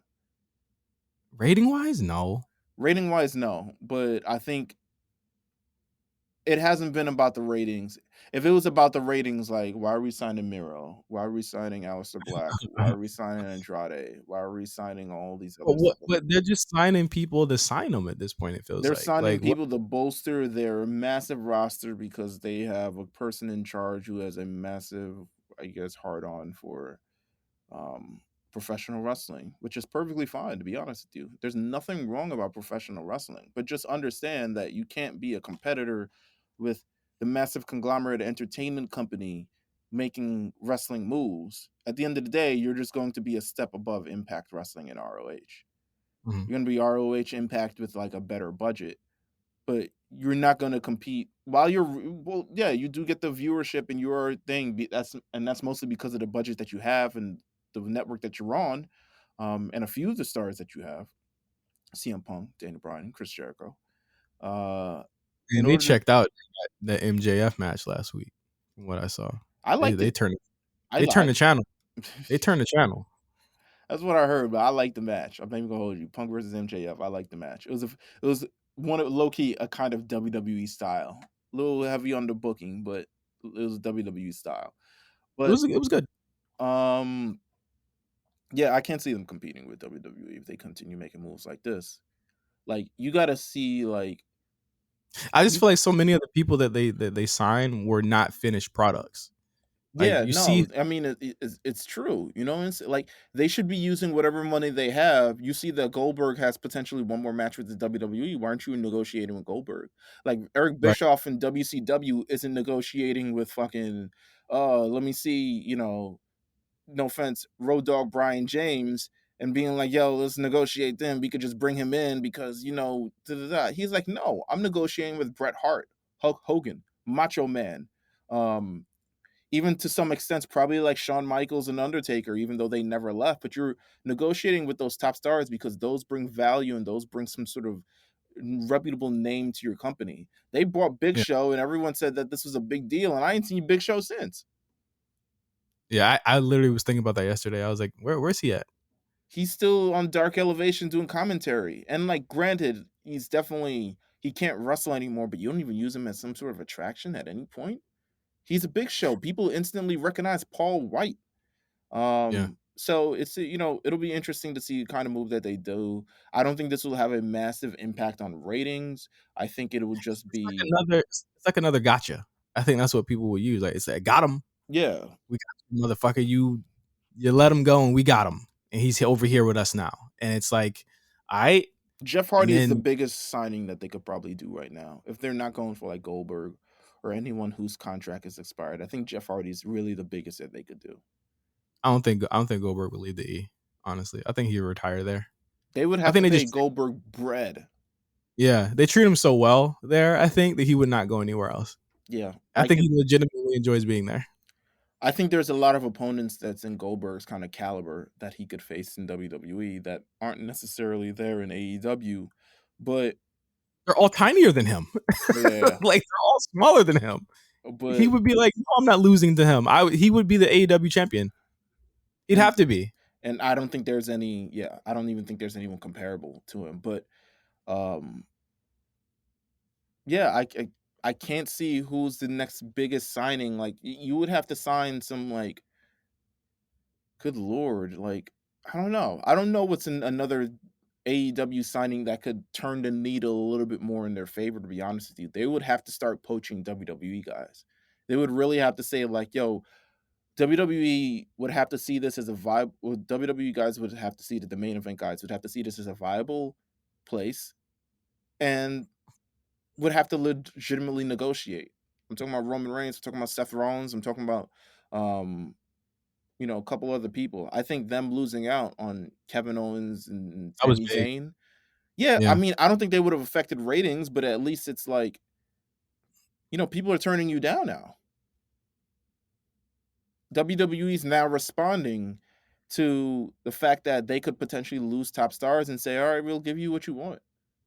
rating wise? No. Rating wise, no, but I think it hasn't been about the ratings. If it was about the ratings, like why are we signing Miro? Why are we signing Aleister Black? Why are we signing Andrade? Why are we signing all these But other what? stuff? But they're just signing people to sign them at this point. It feels They're like signing what? people to bolster their massive roster because they have a person in charge who has a massive, I guess, hard on for um, professional wrestling, which is perfectly fine, to be honest with you. There's nothing wrong about professional wrestling, but just understand that you can't be a competitor with the massive conglomerate entertainment company making wrestling moves. At the end of the day, you're just going to be a step above Impact Wrestling and ROH. Mhm. You're going to be ROH Impact with like a better budget, but you're not going to compete while you're well. Yeah, you do get the viewership and your thing. That's mostly because of the budget that you have and the network that you're on, and a few of the stars that you have: CM Punk, Daniel Bryan, Chris Jericho. Uh, in And they order to, checked out the MJF match last week. From what I saw, I they liked they it. turned I they turned like. the channel. They turned the channel. That's what I heard, but I like the match. I'm not even gonna hold you. Punk versus MJF. I like the match. It was one of low key a kind of WWE style. A little heavy on the booking, but it was WWE style. But It was good. um yeah, I can't see them competing with WWE if they continue making moves like this. Like you got to see like I just you feel like so many of the people that they sign were not finished products. Like yeah, you see, no, I mean it's true, you know. It's like they should be using whatever money they have. You see that Goldberg has potentially one more match with the WWE. Why aren't you negotiating with Goldberg? Like Eric right? Bischoff in WCW isn't negotiating with fucking let me see, you know, no offense, Road Dogg Brian James and being like, yo, let's negotiate them. We could just bring him in because, you know, da, da, da. He's like, no, I'm negotiating with Bret Hart, Hulk Hogan, Macho Man. Um, Even to some extent, probably like Shawn Michaels and Undertaker, even though they never left. But you're negotiating with those top stars because those bring value and those bring some sort of reputable name to your company. They bought Big Yeah, Show and everyone said that this was a big deal, and I ain't seen Big Show since. yeah. I literally was thinking about that yesterday. I was like, where's he at? He's still on Dark Elevation doing commentary. And like granted, he's definitely he can't wrestle anymore, but you don't even use him as some sort of attraction at any point. He's a big show. People instantly recognize Paul White. Yeah, So it's you know, it'll be interesting to see the kind of move that they do. I don't think this will have a massive impact on ratings. I think it will just be it's like another gotcha. I think that's what people will use. Like it's like, got him. yeah. We got you, motherfucker. You let him go, and we got him, and he's over here with us now. And it's like, all right. Jeff And Hardy is the then biggest signing that they could probably do right now. If they're not going for like Goldberg or anyone whose contract is expired, I think Jeff Hardy is really the biggest that they could do. I don't think Goldberg will leave the E. Honestly, I think he would retire there. They would I have think to they pay just Goldberg bread. yeah, they treat him so well there. I think that he would not go anywhere else. Yeah, I think he legitimately enjoys being there. I think there's a lot of opponents that's in Goldberg's kind of caliber that he could face in WWE that aren't necessarily there in AEW, but They're all tinier than him. yeah, Like they're all smaller than him. He but would be like, no, I'm not losing to him. He would be the AEW champion. He'd and have to be. and I don't think there's any. Yeah, I don't even think there's anyone comparable to him. But um, yeah, I can't see who's the next biggest signing. Like you would have to sign some like, good lord, like I don't know. I don't know what's in another AEW signing that could turn the needle a little bit more in their favor. To be honest with you, they would have to start poaching WWE guys. They would really have to say like, yo, WWE would have to see this as a vibe. Well, WWE guys would have to see that the main event guys would have to see this as a viable place and would have to legitimately negotiate. I'm talking about Roman Reigns. I'm talking about Seth Rollins. I'm talking about, um, a couple other people. I think them losing out on Kevin Owens and That was Sami big. Zayn. Yeah, I Yeah. mean, I don't think they would have affected ratings, but at least it's like, people are turning you down now. WWE is now responding to the fact that they could potentially lose top stars and say, "All right, we'll give you what you want."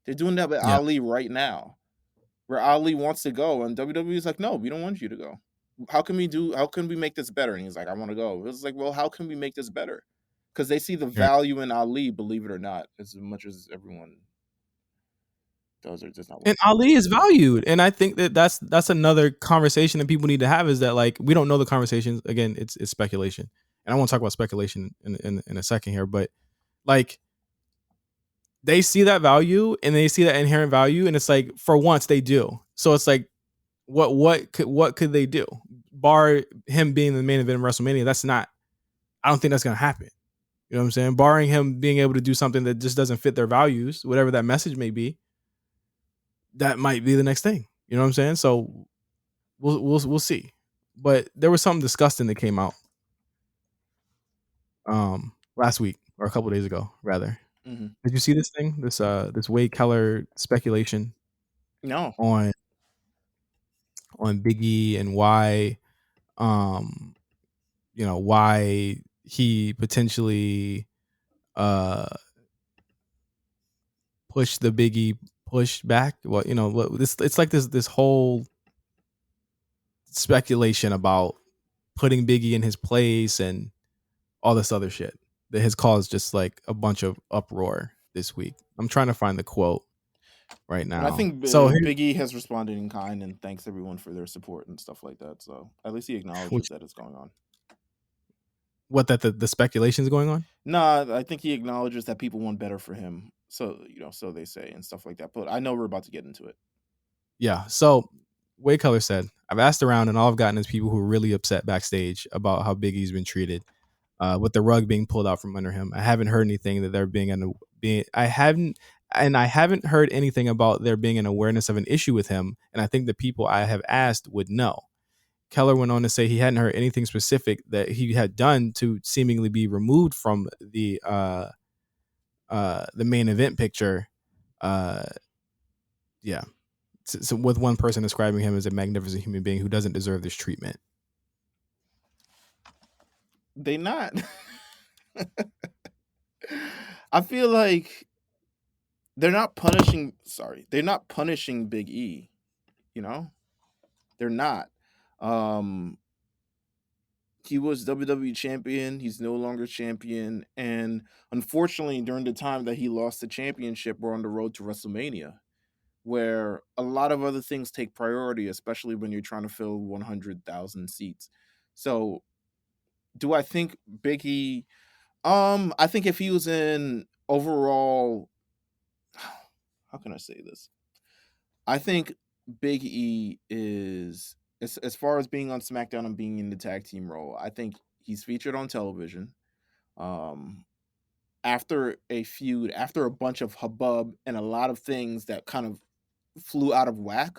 They're doing that with Yeah. Ali right now, where Ali wants to go, and WWE is like, "No, we don't want you to go. How can we make this better?" And he's like, "I want to go." It's like, well, how can we make this better? Because they see the Right. value in Ali, believe it or not, as much as everyone does or does not And want to. Ali is valued, and I think that that's another conversation that people need to have. Is that like we don't know the conversations. Again, it's speculation, and I won't talk about speculation in a second here. But like they see that value and they see that inherent value, and it's like for once they do. So it's like what could they do? Bar him being the main event of WrestleMania, that's not. I don't think that's gonna happen. You know what I'm saying? Barring him being able to do something that just doesn't fit their values, whatever that message may be, that might be the next thing. You know what I'm saying? So we'll see. But there was something disgusting that came out last week or a couple days ago, rather. Mhm. Did you see this thing? This Wade Keller speculation No, on Biggie and why um why he potentially uh pushed the Biggie push back. What this it's like this whole speculation about putting Biggie in his place and all this other shit that has caused just like a bunch of uproar this week. I'm trying to find the quote right and I now. think So here, Big E has responded in kind and thanks everyone for their support and stuff like that. So at least he acknowledges which that it's going on. what that the speculation is going on? Nah, I think he acknowledges that people want better for him. So, so they say and stuff like that. But I know we're about to get into it. Yeah. So Wade Color said, I've asked around and all I've gotten is people who are really upset backstage about how Biggie's been treated, with the rug being pulled out from under him. I haven't heard anything that there being I haven't heard anything about there being an awareness of an issue with him. And I think the people I have asked would know. Keller went on to say he hadn't heard anything specific that he had done to seemingly be removed from the main event picture. Uh, yeah, so with one person describing him as a magnificent human being who doesn't deserve this treatment. They not. I feel like they're not punishing Big E, you know? They're not. Um he was WWE champion, he's no longer champion, and unfortunately during the time that he lost the championship, we're on the road to WrestleMania, where a lot of other things take priority, especially when you're trying to fill 100,000 seats. So, do I think Biggie? I think if he was in overall, how can I say this? I think Big E is as far as being on SmackDown and being in the tag team role. I think he's featured on television. Um, after a feud, after a bunch of hubbub and a lot of things that kind of flew out of whack,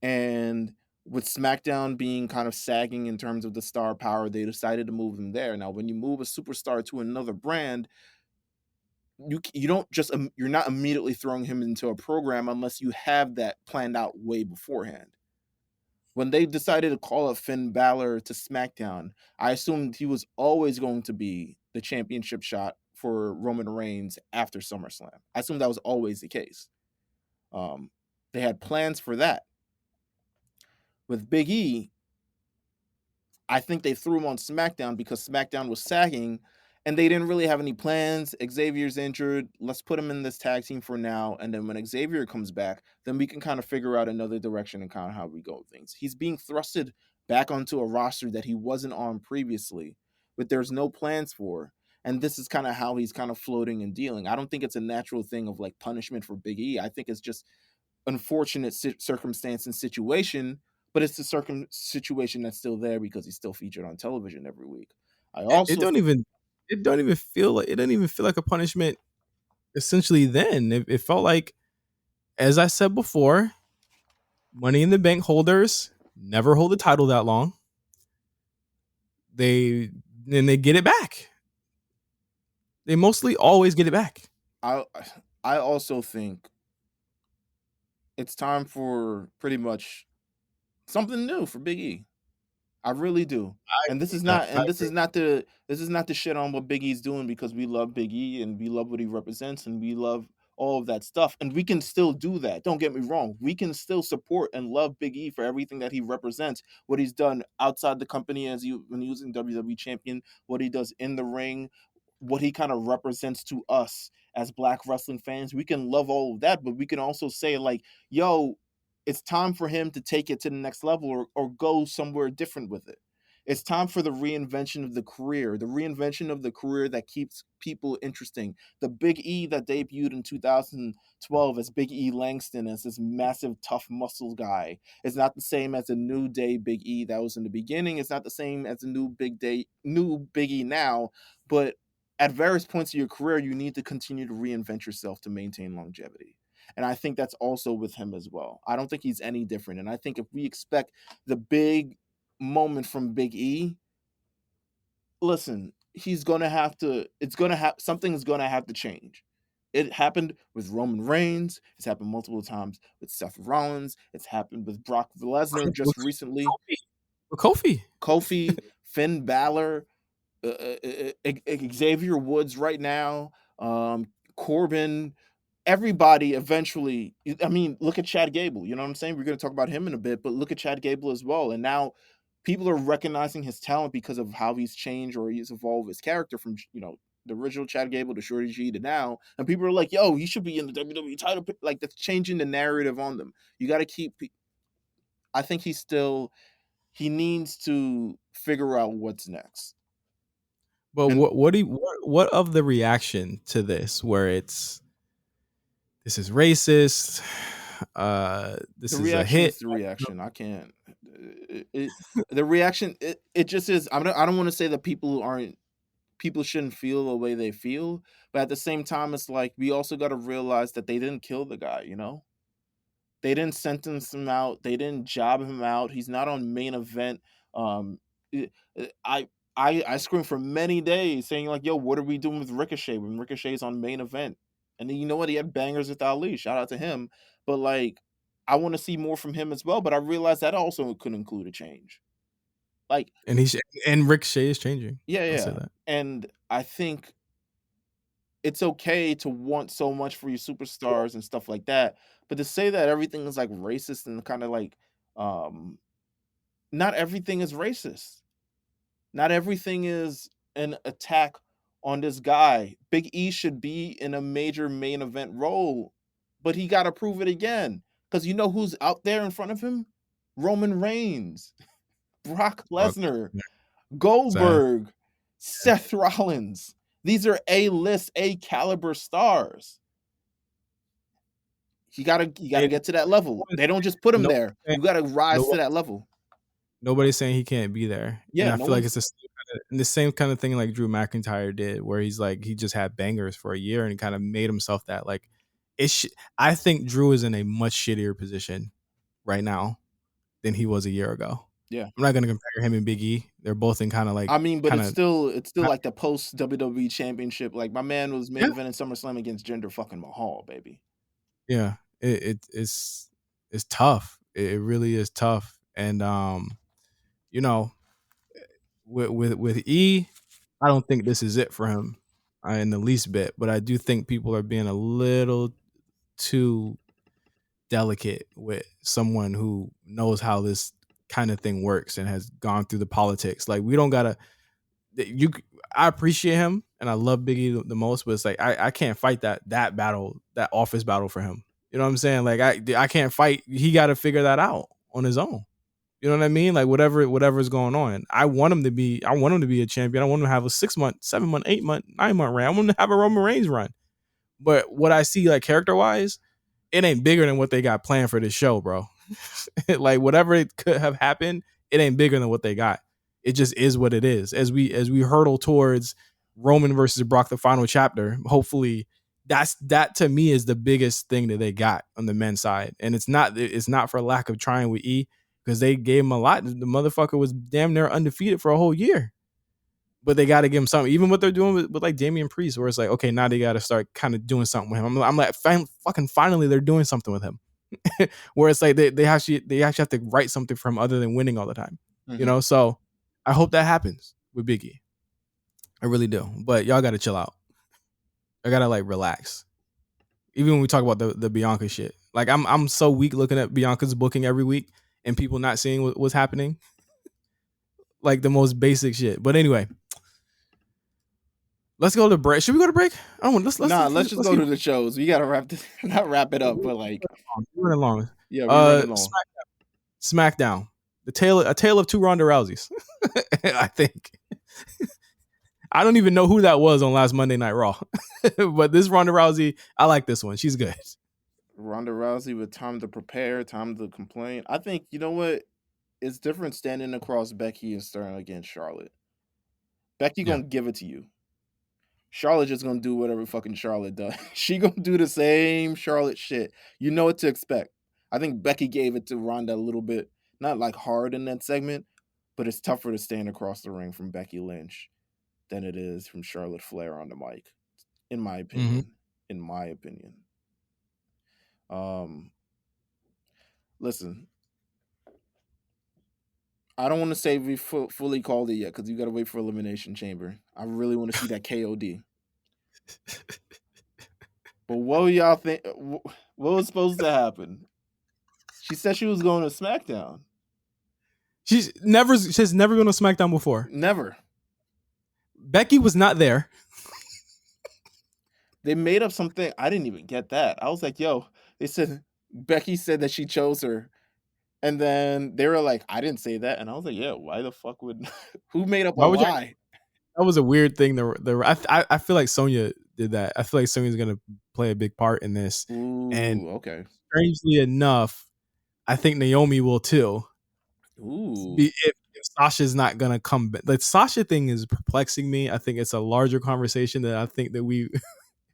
and With SmackDown being kind of sagging in terms of the star power, they decided to move him there. Now, when you move a superstar to another brand, you don't just you're not immediately throwing him into a program unless you have that planned out way beforehand. When they decided to call up Finn Balor to SmackDown, I assumed he was always going to be the championship shot for Roman Reigns after SummerSlam. I assumed that was always the case. Um, they had plans for that. With Big E, I think they threw him on SmackDown because SmackDown was sagging and they didn't really have any plans. Xavier's injured. Let's put him in this tag team for now. And then when Xavier comes back, then we can kind of figure out another direction and kind of how we go with things. He's being thrusted back onto a roster that he wasn't on previously, but there's no plans for. And this is kind of how he's kind of floating and dealing. I don't think it's a natural thing of like punishment for Big E. I think it's just unfortunate circumstance and situation, but it's the situation that's still there because he's still featured on television every week. I It also don't even it doesn't even feel like a punishment. Essentially, then it felt like, as I said before, Money in the Bank holders never hold the title that long. They they get it back. They mostly always get it back. I I also think it's time for pretty much something new for Big E. I really do. I And agree with that. I this agree. is not the shit on what Big E's doing because we love Big E and we love what he represents and we love all of that stuff. And we can still do that. Don't get me wrong. We can still support and love Big E for everything that he represents, what he's done outside the company as when he was in WWE champion, what he does in the ring, what he kind of represents to us as black wrestling fans. We can love all of that, but we can also say like, yo, it's time for him to take it to the next level or go somewhere different with it. It's time for the reinvention of the reinvention of the career that keeps people interesting. The Big E that debuted in 2012 as Big E Langston, as this massive, tough muscle guy, is not the same as the New Day Big E that was in the beginning. It's not the same as the new Big E now, but at various points of your career, you need to continue to reinvent yourself to maintain longevity. And I think that's also with him as well. I don't think he's any different. And I think if we expect the big moment from Big E, listen, he's gonna have to, it's gonna have, something's gonna have to change. It happened with Roman Reigns. It's happened multiple times with Seth Rollins. It's happened with Brock Lesnar With just recently. Kofi. With Kofi. Kofi, Finn Balor, Xavier Woods right now, Corbin, everybody eventually. I mean, look at Chad Gable. You know what I'm saying? We're going to talk about him in a bit, but look at Chad Gable as well. And now people are recognizing his talent because of how he's changed or he's evolved his character from the original Chad Gable to Shorty G to now. And people are like, "Yo, he should be in the WWE title." Like that's changing the narrative on them. You got to keep. I think he needs to figure out what's next. But And what of the reaction to this, where this is racist, the this is a reaction hit? is the reaction. I can't. The reaction. It just is. I don't want to say that people shouldn't feel the way they feel, but at the same time, it's like we also got to realize that they didn't kill the guy. They didn't sentence him out. They didn't job him out. He's not on main event. Um, it- I I screamed for many days saying like, "Yo, what are we doing with Ricochet when Ricochet's on main event?" And then you know what? He had bangers with Ali. Shout out to him. But like, I want to see more from him as well. But I realized that also could include a change. Like, And and Ricochet is changing. yeah, I'll say yeah. that. And I think it's okay to want so much for your superstars and stuff like that, but to say that everything is like racist and kind of like, um, not everything is racist. Not everything is an attack on this guy. Big E should be in a major main event role, but he got to prove it again. Because you know who's out there in front of him? Roman Reigns, Brock Fuck. Lesnar, Yeah, sad. Goldberg, Seth Rollins. These are A-list, A-caliber stars. You gotta And get to that level. They don't just put him nobody's there. saying, You gotta rise to nobody, that level. nobody's saying he can't be there. And Yeah, I no feel like one's. it's the same kind of thing like Drew McIntyre did, where he's like he just had bangers for a year and he kind of made himself that I think Drew is in a much shittier position right now than he was a year ago. Yeah. I'm not gonna compare him and Big E. They're both in kind of like I mean, but kind it's of still like the post WWE championship. Like my man was main yeah, eventing SummerSlam against Jinder fucking Mahal, baby. yeah. It's tough. It really is tough. And you know, with E, I don't think this is it for him in the least bit. But I do think people are being a little too delicate with someone who knows how this kind of thing works and has gone through the politics. Like we don't gotta you. I appreciate him and I love Biggie the most, but it's like I can't fight that battle, that office battle for him. You know what I'm saying? Like I can't fight. He got to figure that out on his own. You know what I mean? Like whatever's going on. I want him to be a champion. I want him to have a 6 month, 7 month, 8 month, 9 month run. I want him to have a Roman Reigns run. But what I see like character wise, it ain't bigger than what they got planned for this show, bro. Like whatever it could have happened, it ain't bigger than what they got. It just is what it is. As we hurdle towards Roman versus Brock, the final chapter, hopefully that to me is the biggest thing that they got on the men's side. And it's not for lack of trying with E, because they gave him a lot. The motherfucker was damn near undefeated for a whole year. But they got to give him something. Even what they're doing with like Damian Priest, where it's like, okay, now they got to start kind of doing something with him. I'm like, fucking finally, they're doing something with him. Where it's like they actually have to write something for him other than winning all the time. Mhm. So I hope that happens with Biggie. I really do. But y'all got to chill out. I gotta like relax. Even when we talk about the Bianca shit, like I'm so weak looking at Bianca's booking every week and people not seeing what's happening. Like the most basic shit. But anyway, let's go to break. Should we go to break? I don't. Nah, let's just Let's go keep to the shows. We gotta wrap this, not wrap it up, but like, running long. yeah, we running long. Smackdown. A tale of two Ronda Rouseys. I think. I don't even know who that was on last Monday Night Raw, but this Ronda Rousey, I like this one. She's good. Ronda Rousey with time to prepare, time to complain. I think you know what? It's different standing across Becky and Sterling against Charlotte. Becky Yeah. gonna give it to you. Charlotte just gonna do whatever fucking Charlotte does. She gonna do the same Charlotte shit. You know what to expect. I think Becky gave it to Ronda a little bit, not like hard in that segment, but it's tougher to stand across the ring from Becky Lynch than it is from Charlotte Flair on the mic, in my Mm-hmm. opinion. In my opinion. Um, listen, I don't want to say we fully called it yet because you got to wait for Elimination Chamber. I really want to see that KOD. But what y'all think? What was supposed to happen? She said she was going to SmackDown. She's never been on SmackDown before. Never. Becky was not there. They made up something. I didn't even get that. I was like, yo, they said Becky said that she chose her. And then they were like, I didn't say that. And I was like, yeah, why the fuck would who made up a Why would you? lie? That was a weird thing. I feel like Sonya did that. I feel like Sonya's gonna play a big part in this. And Ooh, okay. strangely enough, I think Naomi will too. Ooh. If Sasha's not gonna come back. The Sasha thing is perplexing me. I think it's a larger conversation that I think that we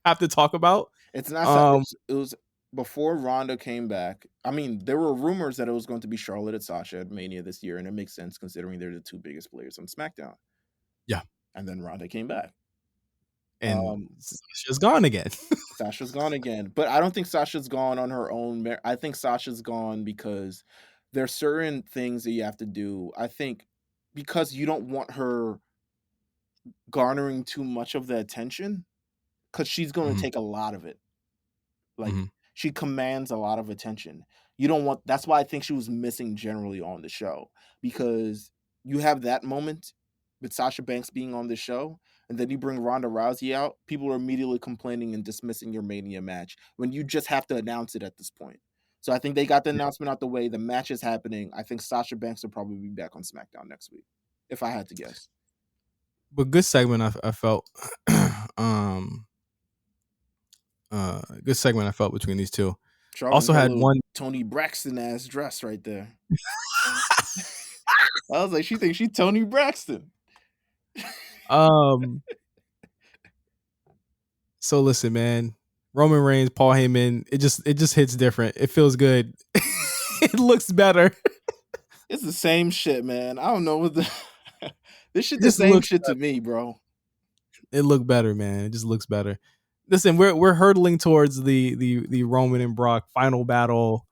have to talk about. It's not it was before Ronda came back. I mean, there were rumors that it was going to be Charlotte and Sasha at Mania this year, and it makes sense considering they're the two biggest players on SmackDown. Yeah. And then Ronda came back. And Sasha's gone again. Sasha's gone again. But I don't think Sasha's gone on her own merit. I think Sasha's gone because there's certain things that you have to do. I think because you don't want her garnering too much of the attention, because she's going to take a lot of it. Like she commands a lot of attention. You don't want that's why I think she was missing generally on the show, because you have that moment with Sasha Banks being on the show, and then you bring Ronda Rousey out, people are immediately complaining and dismissing your Mania match when you just have to announce it at this point. So I think they got the announcement out the way. The match is happening. I think Sasha Banks will probably be back on SmackDown next week, if I had to guess. But good segment I felt. Good segment I felt between these two. Charlotte Also had one Tony Braxton ass dress right there. I was like, she thinks she's Tony Braxton. So listen, man. Roman Reigns, Paul Heyman, it just hits different. It feels good. It looks better. It's the same shit, man. I don't know what the this shit It the just same looks shit to me, bro. it looked better, man. It just looks better. Listen, we're hurtling towards the Roman and Brock final battle,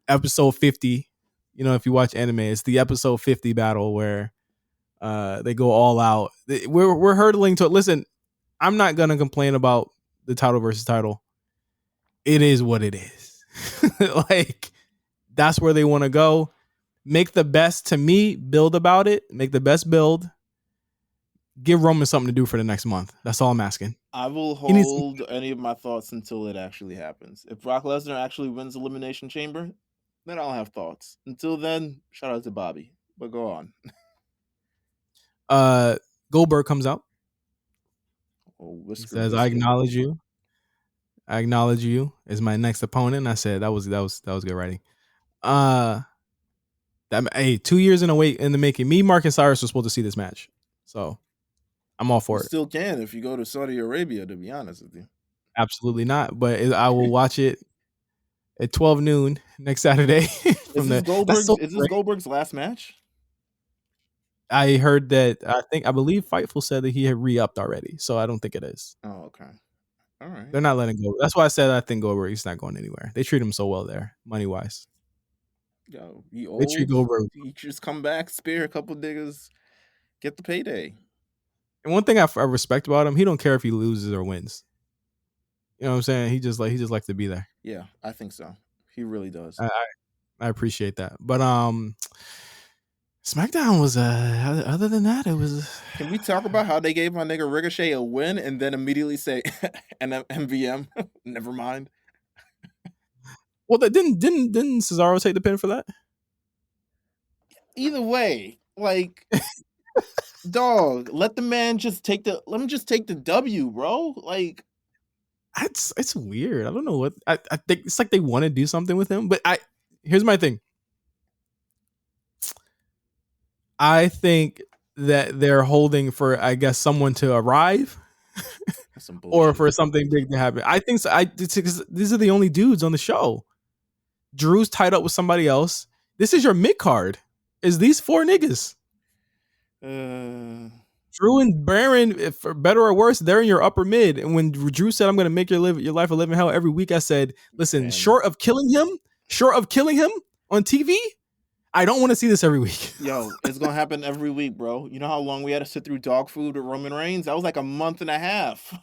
episode 50. You know, if you watch anime, it's the episode 50 battle where they go all out. We're hurtling to it. Listen, I'm not gonna complain about the title versus title. It is what it is. Like that's where they want to go. Make the best to me build about it. Make the best build. Give Roman something to do for the next month. That's all I'm asking. I will He needs. hold any of my thoughts until it actually happens. If Brock Lesnar actually wins Elimination Chamber, then I'll have thoughts. Until then, shout out to Bobby. But go on. Goldberg comes out. Oh, He Whisker says, "I Biscuit. acknowledge you. I acknowledge you as my next opponent." And I said, "That was good writing." Uh, hey, 2 years in the making. Me, Mark, and Cyrus were supposed to see this match, so I'm all You for it. still can if you go to Saudi Arabia, to be honest with you. Absolutely not, but I will watch it at 12 noon next Saturday. Is From this the That's so great. Goldberg's last match? I heard that. I believe Fightful said that he had re-upped already, so I don't think it is. Oh, okay. All right. They're not letting go. That's why I said I think Goldberg he's not going anywhere. They treat him so well there, money wise. Yo, he They treat old. Goldberg. He just come back, spear a couple niggas, get the payday. And one thing I respect about him, he don't care if he loses or wins. You know what I'm saying? He just likes to be there. Yeah, I think so. He really does. I appreciate that. But SmackDown was other than that, it was. Can we talk about how they gave my nigga Ricochet a win and then immediately say MVM? Never mind. Well, that didn't Cesaro take the pin for that? Either way, like dog, let him just take the W, bro. Like It's weird. I don't know what I think. It's like they want to do something with him, but here's my thing. I think that they're holding for, I guess, someone to arrive or for something big to happen. I think so. These are the only dudes on the show. Drew's tied up with somebody else. This is your mid card. Is these four niggas? Drew and Baron, for better or worse, they're in your upper mid. And when Drew said, "I'm going to make your life a living hell every week," I said, "Listen, Man. short of killing him on TV, I don't want to see this every week." Yo, it's gonna happen every week, bro. You know how long we had to sit through dog food with Roman Reigns? That was like a month and a half.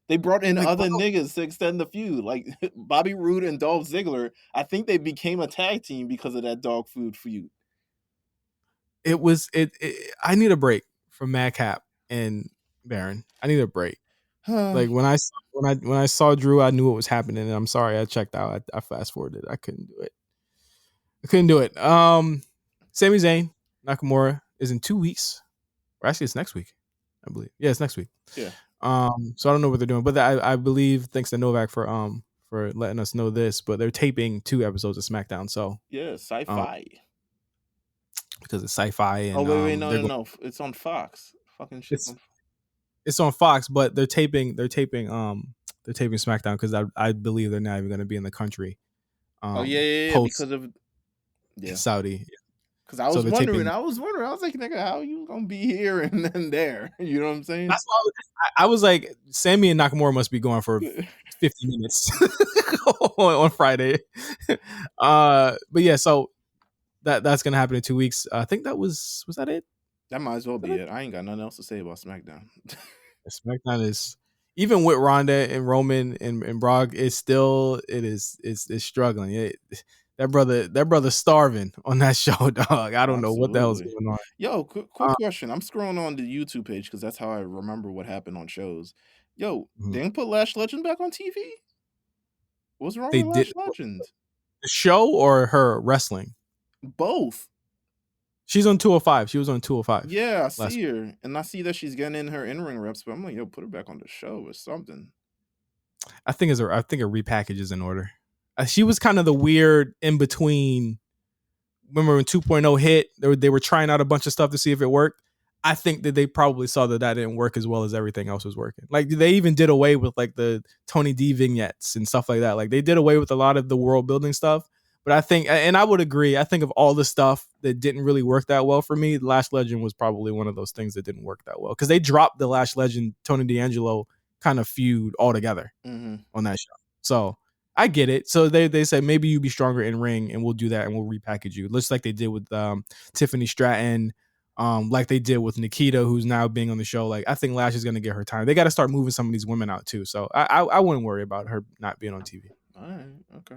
They brought in other niggas to extend the feud, like Bobby Roode and Dolph Ziggler. I think they became a tag team because of that dog food feud. It was it. I need a break from Madcap and Baron. I need a break. Like when I saw Drew, I knew what was happening, and I'm sorry I checked out. I fast forwarded. I couldn't do it. Sami Zayn Nakamura is in 2 weeks. Or actually, it's next week. I believe. Yeah, it's next week. Yeah. So I don't know what they're doing, but I believe thanks to Novak for letting us know this. But they're taping 2 episodes of SmackDown. So yeah, sci-fi. Because it's sci-fi and wait, no, it's on Fox. Fucking shit. It's on Fox, but they're taping SmackDown because I believe they're not even going to be in the country. Because of Saudi. Because I was wondering, I was like, nigga, how you gonna be here and then there? You know what I'm saying? That's why I was like, Sammy and Nakamura must be going for 50 minutes on Friday. But yeah, so that's gonna happen in 2 weeks. I think was that it? That might as well be it. I ain't got nothing else to say about SmackDown. SmackDown is, even with Ronda and Roman and Brock, it's struggling. That brother's starving on that show, dog. I don't know what the hell's going on. Yo, quick question. I'm scrolling on the YouTube page because that's how I remember what happened on shows. Yo, they didn't put Lash Legend back on TV? What's wrong with Lash Legend? The show or her wrestling? Both. She's on 205. She was on 205. Yeah, I see her. And I see that she's getting in her in-ring reps, but I'm like, yo, put her back on the show or something. I think a repackage is in order. She was kind of the weird in between. Remember when 2.0 hit, they were trying out a bunch of stuff to see if it worked. I think that they probably saw that didn't work as well as everything else was working. Like they even did away with like the Tony D vignettes and stuff like that. Like they did away with a lot of the world building stuff, But I think, and I would agree, I think of all the stuff that didn't really work that well for me, Lash Legend was probably one of those things that didn't work that well. Because they dropped the Lash Legend, Tony D'Angelo kind of feud altogether on that show. So I get it. So they say maybe you be stronger in ring and we'll do that and we'll repackage you. Looks like they did with Tiffany Stratton, like they did with Nikita, who's now being on the show. Like I think Lash is going to get her time. They got to start moving some of these women out too. So I wouldn't worry about her not being on TV. All right. Okay.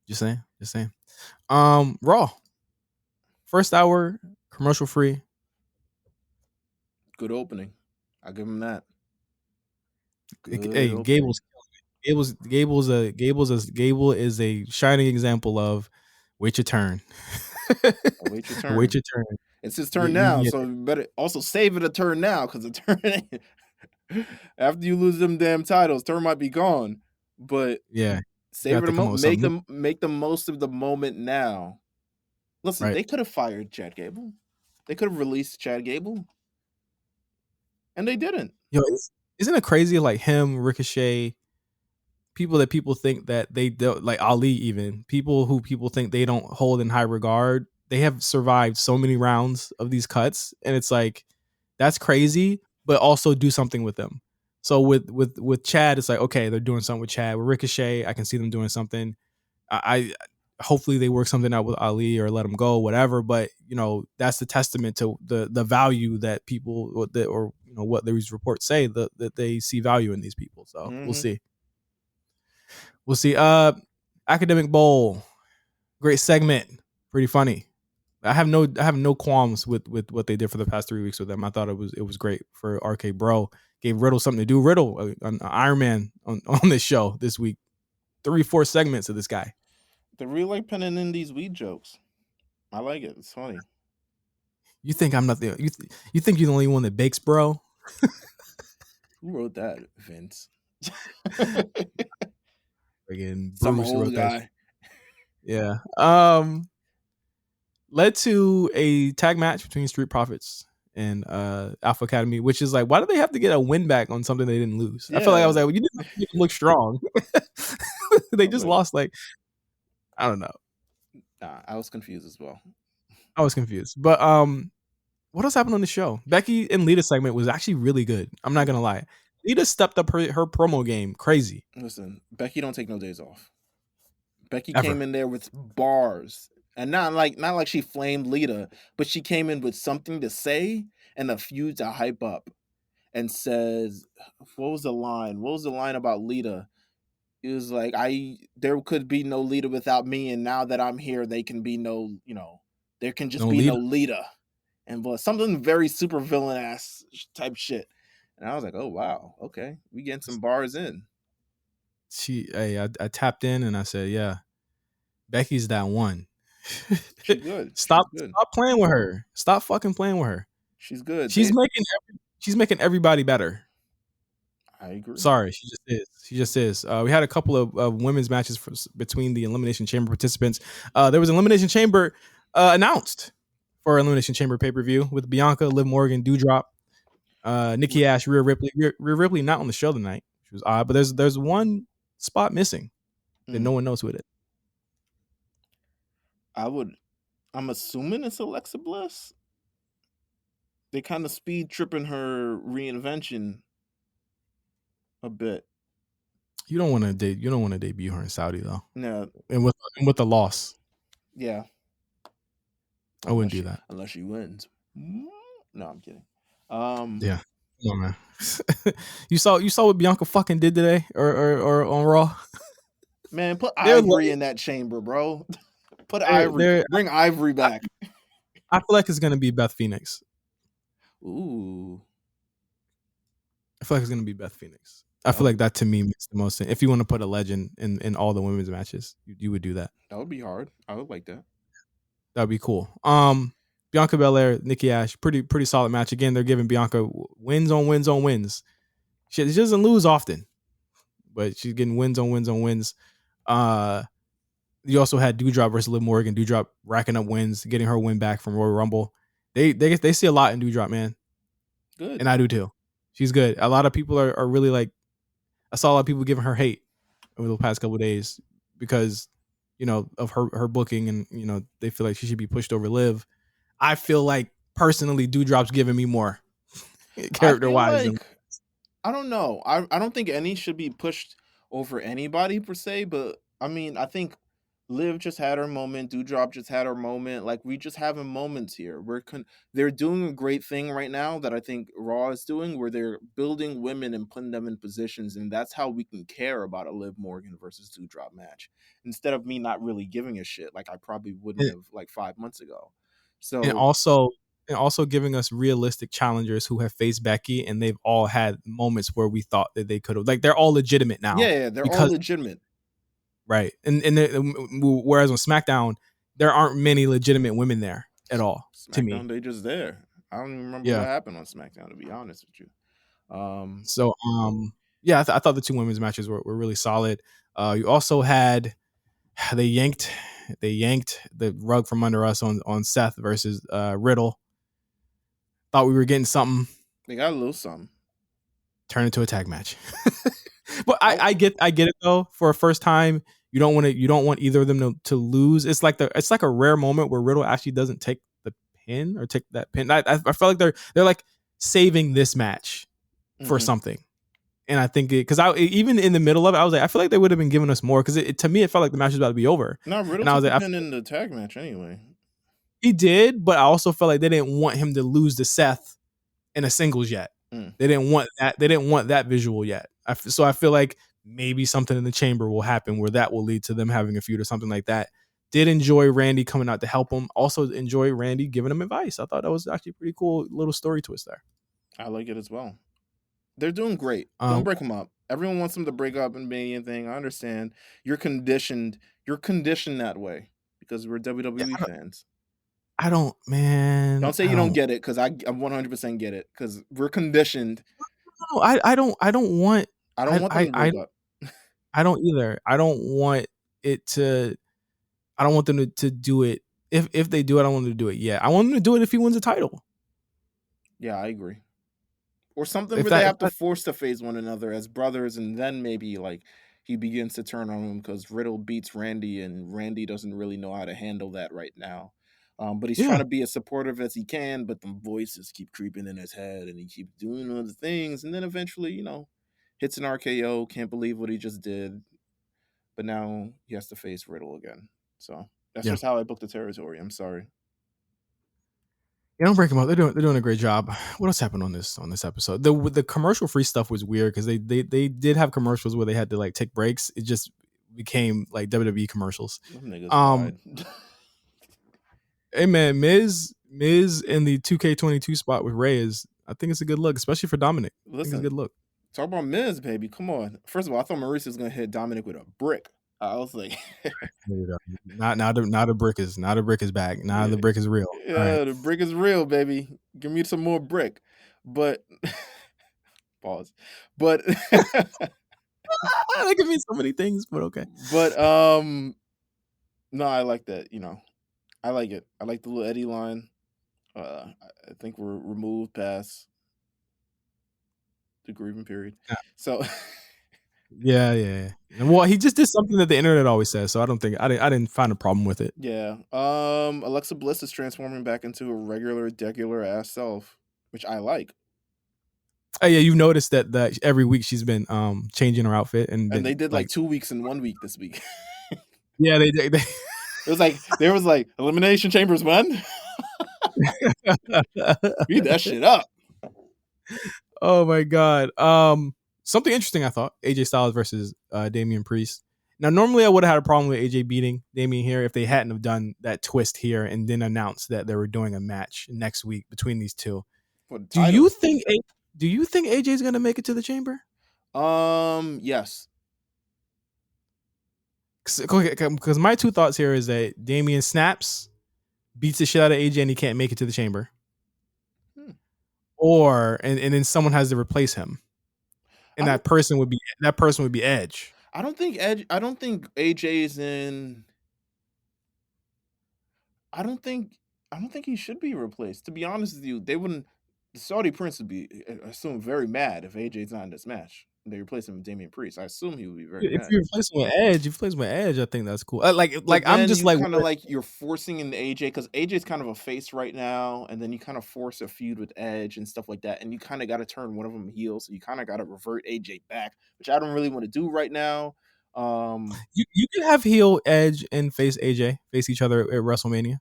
Just saying. Raw. First hour, commercial free. Good opening. I'll give him that. Good Hey, opening. Gable is a shining example of wait your turn. Wait your turn. Wait your turn. It's his turn now, Yeah. so you better also save it a turn now, because the turn after you lose them damn titles, turn might be gone. But Yeah. save it a moment. Make the most of the moment now. Listen, right. They could have fired Chad Gable. They could have released Chad Gable. And they didn't. Yo, isn't it crazy? Like him, Ricochet, people that people think that they don't, like Ali, even people who people think they don't hold in high regard. They have survived so many rounds of these cuts, and it's like that's crazy. But also do something with them. So with Chad, it's like okay, they're doing something with Chad. With Ricochet, I can see them doing something. I hopefully they work something out with Ali or let him go, whatever. But you know that's the testament to the value that people or you know what these reports say that they see value in these people. So we'll see. We'll see. Academic Bowl, great segment, pretty funny. I have no qualms with what they did for the past 3 weeks with them. I thought it was great for RK Bro. Gave Riddle something to do. Riddle, an Iron Man on this show this week. 3-4 segments of this guy. They're really like penning in these weed jokes. I like it. It's funny. You think I'm not the you think you're the only one that bakes, bro? Who wrote that, Vince? Again, Some Bruce old wrote guy. that. Yeah. Led to a tag match between Street Profits and Alpha Academy, which is like, why do they have to get a win back on something they didn't lose? Yeah. I feel like I was like, well, you didn't make them look strong. They just lost, like, I don't know. Nah, I was confused as well. I was confused. But what else happened on the show? Becky and Lita's segment was actually really good. I'm not gonna lie. Lita stepped up her promo game crazy. Listen, Becky don't take no days off. Becky Ever. came in there with bars. And not like she flamed Lita, but she came in with something to say and a feud to hype up. And says, what was the line? What was the line about Lita? It was like, there could be no Lita without me, and now that I'm here, they can be there can just be no Lita. And something very super villain ass type shit. And I was like, oh wow, okay, we getting some bars in. I tapped in and I said, yeah, Becky's that one. She's good. Stop playing with her. Stop fucking playing with her. She's good. She's making everybody better. I agree. Sorry, she just is. We had a couple of women's matches between the Elimination Chamber participants. There was an Elimination Chamber announced for Elimination Chamber pay-per-view with Bianca, Liv Morgan, Doudrop, Nikki Ash, Rhea Ripley. Rhea Ripley not on the show tonight, which was odd, but there's one spot missing that no one knows who it is. I'm assuming it's Alexa Bliss. They kind of speed tripping her reinvention a bit. You don't want to debut her in Saudi though. No. And with the loss. Yeah. I wouldn't do that. Unless she wins. No, I'm kidding. Yeah. Come on, man. you saw what Bianca fucking did today or on Raw? Man, put Ivory in that chamber, bro. Put Ivory. Bring Ivory back. I feel like it's gonna be Beth Phoenix. Ooh. I feel like it's gonna be Beth Phoenix. I feel like that to me makes the most sense. If you want to put a legend in all the women's matches, you would do that. That would be hard. I would like that. That would be cool. Bianca Belair, Nikki Ash, pretty solid match. Again, they're giving Bianca wins on wins on wins. She doesn't lose often, but she's getting wins on wins on wins. You also had Doudrop versus Liv Morgan. Doudrop racking up wins, getting her win back from Royal Rumble. They see a lot in Doudrop, man. Good. And I do too. She's good. A lot of people are really like, I saw a lot of people giving her hate over the past couple of days because, of her booking, and they feel like she should be pushed over Liv. I feel like personally, Dewdrop's giving me more I character feel wise than. like I don't know. I don't think any should be pushed over anybody per se, but I mean, I think Liv just had her moment. Dewdrop just had her moment. Like we just having moments here. They're doing a great thing right now that I think Raw is doing, where they're building women and putting them in positions, and that's how we can care about a Liv Morgan versus Dewdrop match instead of me not really giving a shit like I probably wouldn't and, have like 5 months ago. and So also and also giving us realistic challengers who have faced Becky, and they've all had moments where we thought that they could have, like, they're all legitimate now yeah, they're all because. legitimate. Right. Whereas on SmackDown, there aren't many legitimate women there at all to me. SmackDown, they just there. I don't even remember Yeah. what happened on SmackDown, to be honest with you. So yeah, I thought the two women's matches were really solid. You also had they yanked the rug from under us on Seth versus Riddle. Thought we were getting something, They got a little something. turned into a tag match. But Oh, I get it though. For a first time, you don't want either of them to lose. It's like a rare moment where Riddle actually doesn't take the pin or take that pin. I felt like they're like saving this match for hmm something. And I think because I even in the middle of it, I was like, I feel like they would have been giving us more because to me it felt like the match was about to be over. no, Riddle And I took was the like, pin in the tag match anyway. he did, but I also felt like they didn't want him to lose to Seth in a singles yet. Mm. They didn't want that. They didn't want that visual yet. So I feel like maybe something in the chamber will happen where that will lead to them having a feud or something like that. Did enjoy Randy coming out to help him. Also enjoy Randy giving him advice. I thought that was actually a pretty cool little story twist there. I like it as well. They're doing great. Um, Don't break them up. Everyone wants them to break up and be anything. I understand. You're conditioned. You're conditioned that way because we're yeah, WWE fans. I don't, man. Don't say you don't get it because I 100% get it because we're conditioned. I don't want. I don't I, want them I, to I, break up. I don't either. I don't want it to. I don't want them to do it. If they do it, I don't want them to do it yet. I want them to do it if he wins a title. Yeah, I agree. Or something If where they that, if have to that force to face one another as brothers, and then maybe like he begins to turn on him because Riddle beats Randy, and Randy doesn't really know how to handle that right now. But he's trying yeah, to be as supportive as he can, but the voices keep creeping in his head, and he keeps doing other things, and then eventually, hits an RKO. Can't believe what he just did, but now he has to face Riddle again. So that's yeah. just how I booked the territory. I'm sorry. Yeah, don't break them up. They're doing a great job. What else happened on this episode? The commercial free stuff was weird because they did have commercials where they had to like take breaks. It just became like WWE commercials. Them niggas Um, lied. hey man, Miz in the 2K22 spot with Ray is, I think it's a good look, especially for Dominic. I think it's a Listen, good look. talk about Miz, baby. Come on. First of all, I thought Maurice was gonna hit Dominic with a brick. I was like, There you go. Not a brick is back. Now yeah, the brick is real. All right. yeah, the brick is real, baby. Give me some more brick. But pause. But That could mean so many things, but okay. but no, I like that. I like it. I like the little Eddie line. I think we're removed past the grieving period. So Yeah, yeah, yeah. Well, he just did something that the internet always says, so I don't think I didn't find a problem with it. yeah. Alexa Bliss is transforming back into a regular ass self, which I like. Oh yeah, you've noticed that every week she's been changing her outfit and And been they did like like, 2 weeks in 1 week this week. yeah, they It was like there was like Elimination Chambers 1. Beat that shit up. Oh my god. Something interesting I thought, AJ Styles versus Damian Priest. Now normally I would have had a problem with AJ beating Damian here if they hadn't have done that twist here and then announced that they were doing a match next week between these two. For the Do you title. think AJ's gonna make it to the chamber? Yes. Because my two thoughts here is that Damian snaps, beats the shit out of AJ, and he can't make it to the chamber, Hmm. or and then someone has to replace him, and I don't that person would be Edge. I don't think AJ is in I don't think I don't think he should be replaced. To be honest with you, they wouldn't the Saudi Prince would be I assume very mad if AJ's not in this match. they replace him with Damian Priest. I assume he would be very If mad. you replace him with Edge, I think that's cool. But I'm then just you like, kind of like you're forcing in the AJ because AJ's kind of a face right now, and then you kind of force a feud with Edge and stuff like that, and you kind of got to turn one of them heel, so you kind of got to revert AJ back, which I don't really want to do right now. you can have heel Edge and face AJ face each other at WrestleMania.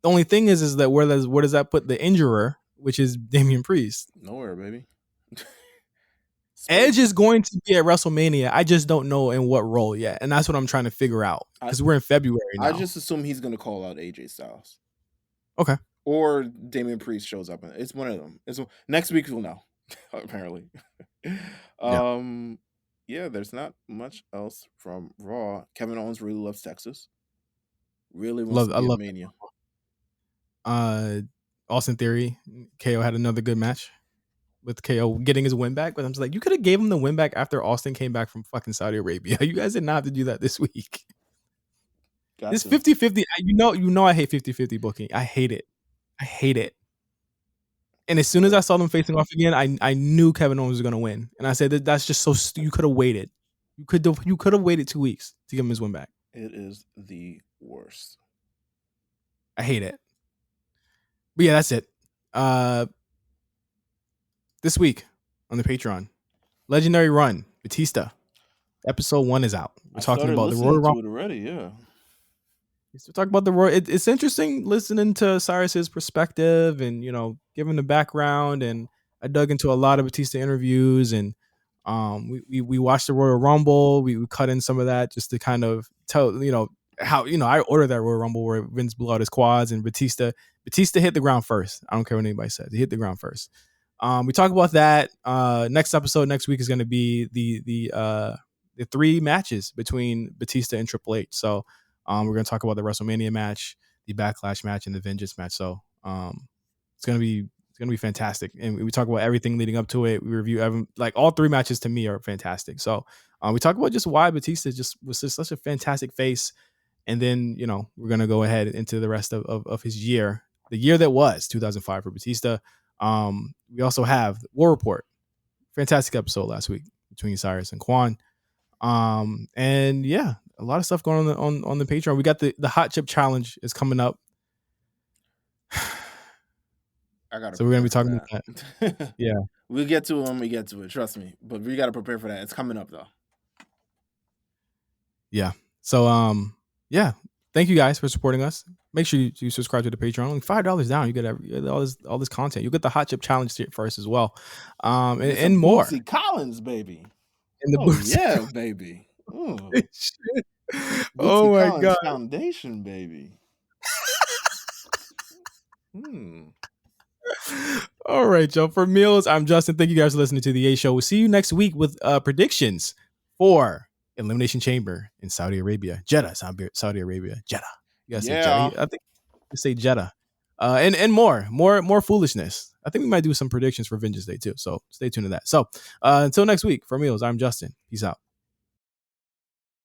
The only thing is that where does that put the injurer, which is Damian Priest? Nowhere, baby. Edge is going to be at WrestleMania. I just don't know in what role yet, and that's what I'm trying to figure out because we're in February now. I just assume he's going to call out AJ Styles. Okay. Or Damian Priest shows up. It's one of them. Next week we'll know. Apparently. Yeah, there's not much else from Raw. Kevin Owens really loves Texas. Really wants to be at Mania. Austin Theory, KO had another good match with KO getting his win back, but I'm just like, you could have gave him the win back after Austin came back from fucking Saudi Arabia. You guys did not have to do that this week. Gotcha. This 50-50, you know I hate 50-50 booking. I hate it. And as soon as I saw them facing off again, I knew Kevin Owens was going to win. And I said that's just so you could have waited. You could have waited 2 weeks to give him his win back. It is the worst. I hate it. But yeah, that's it. This week on the Patreon, Legendary Run, Batista. Episode 1 is out. We're talking about the Royal Rumble already, yeah. We're talking about the Royal. It's interesting listening to Cyrus's perspective and, giving the background. And I dug into a lot of Batista interviews, and we watched the Royal Rumble. We cut in some of that just to kind of tell, how, I ordered that Royal Rumble where Vince blew out his quads and Batista hit the ground first. I don't care what anybody says. He hit the ground first. We talk about that. Next episode next week is going to be the 3 matches between Batista and Triple H. So we're going to talk about the WrestleMania match, the Backlash match, and the Vengeance match. So it's going to be fantastic. And we talk about everything leading up to it. We review all 3 matches to me are fantastic. So we talk about just why Batista was just such a fantastic face. And then, we're going to go ahead into the rest of his year, the year that was 2005 for Batista. We also have War Report, fantastic episode last week between Cyrus and Quan. And yeah, a lot of stuff going on the Patreon. We got the hot chip challenge is coming up. So we're gonna be talking about that. Yeah, we'll get to it when we get to it. Trust me, but we got to prepare for that. It's coming up though. Yeah. So yeah. Thank you guys for supporting us. Make sure you subscribe to the Patreon. Only $5 down, you get all this content. You get the hot chip challenge first as well, and more. Bootsy Collins, baby. And the Bootsy. Yeah, baby. Oh my Collins God! Foundation, baby. All right, y'all. For Meelz, I'm Justin. Thank you guys for listening to the A Show. We'll see you next week with predictions for Elimination Chamber in Saudi Arabia. Jeddah, Saudi Arabia. Jeddah. You guys say Jeddah? I think you say Jeddah. And more foolishness. I think we might do some predictions for Vengeance Day too. So stay tuned to that. So until next week, for Meelz, I'm Justin. Peace out.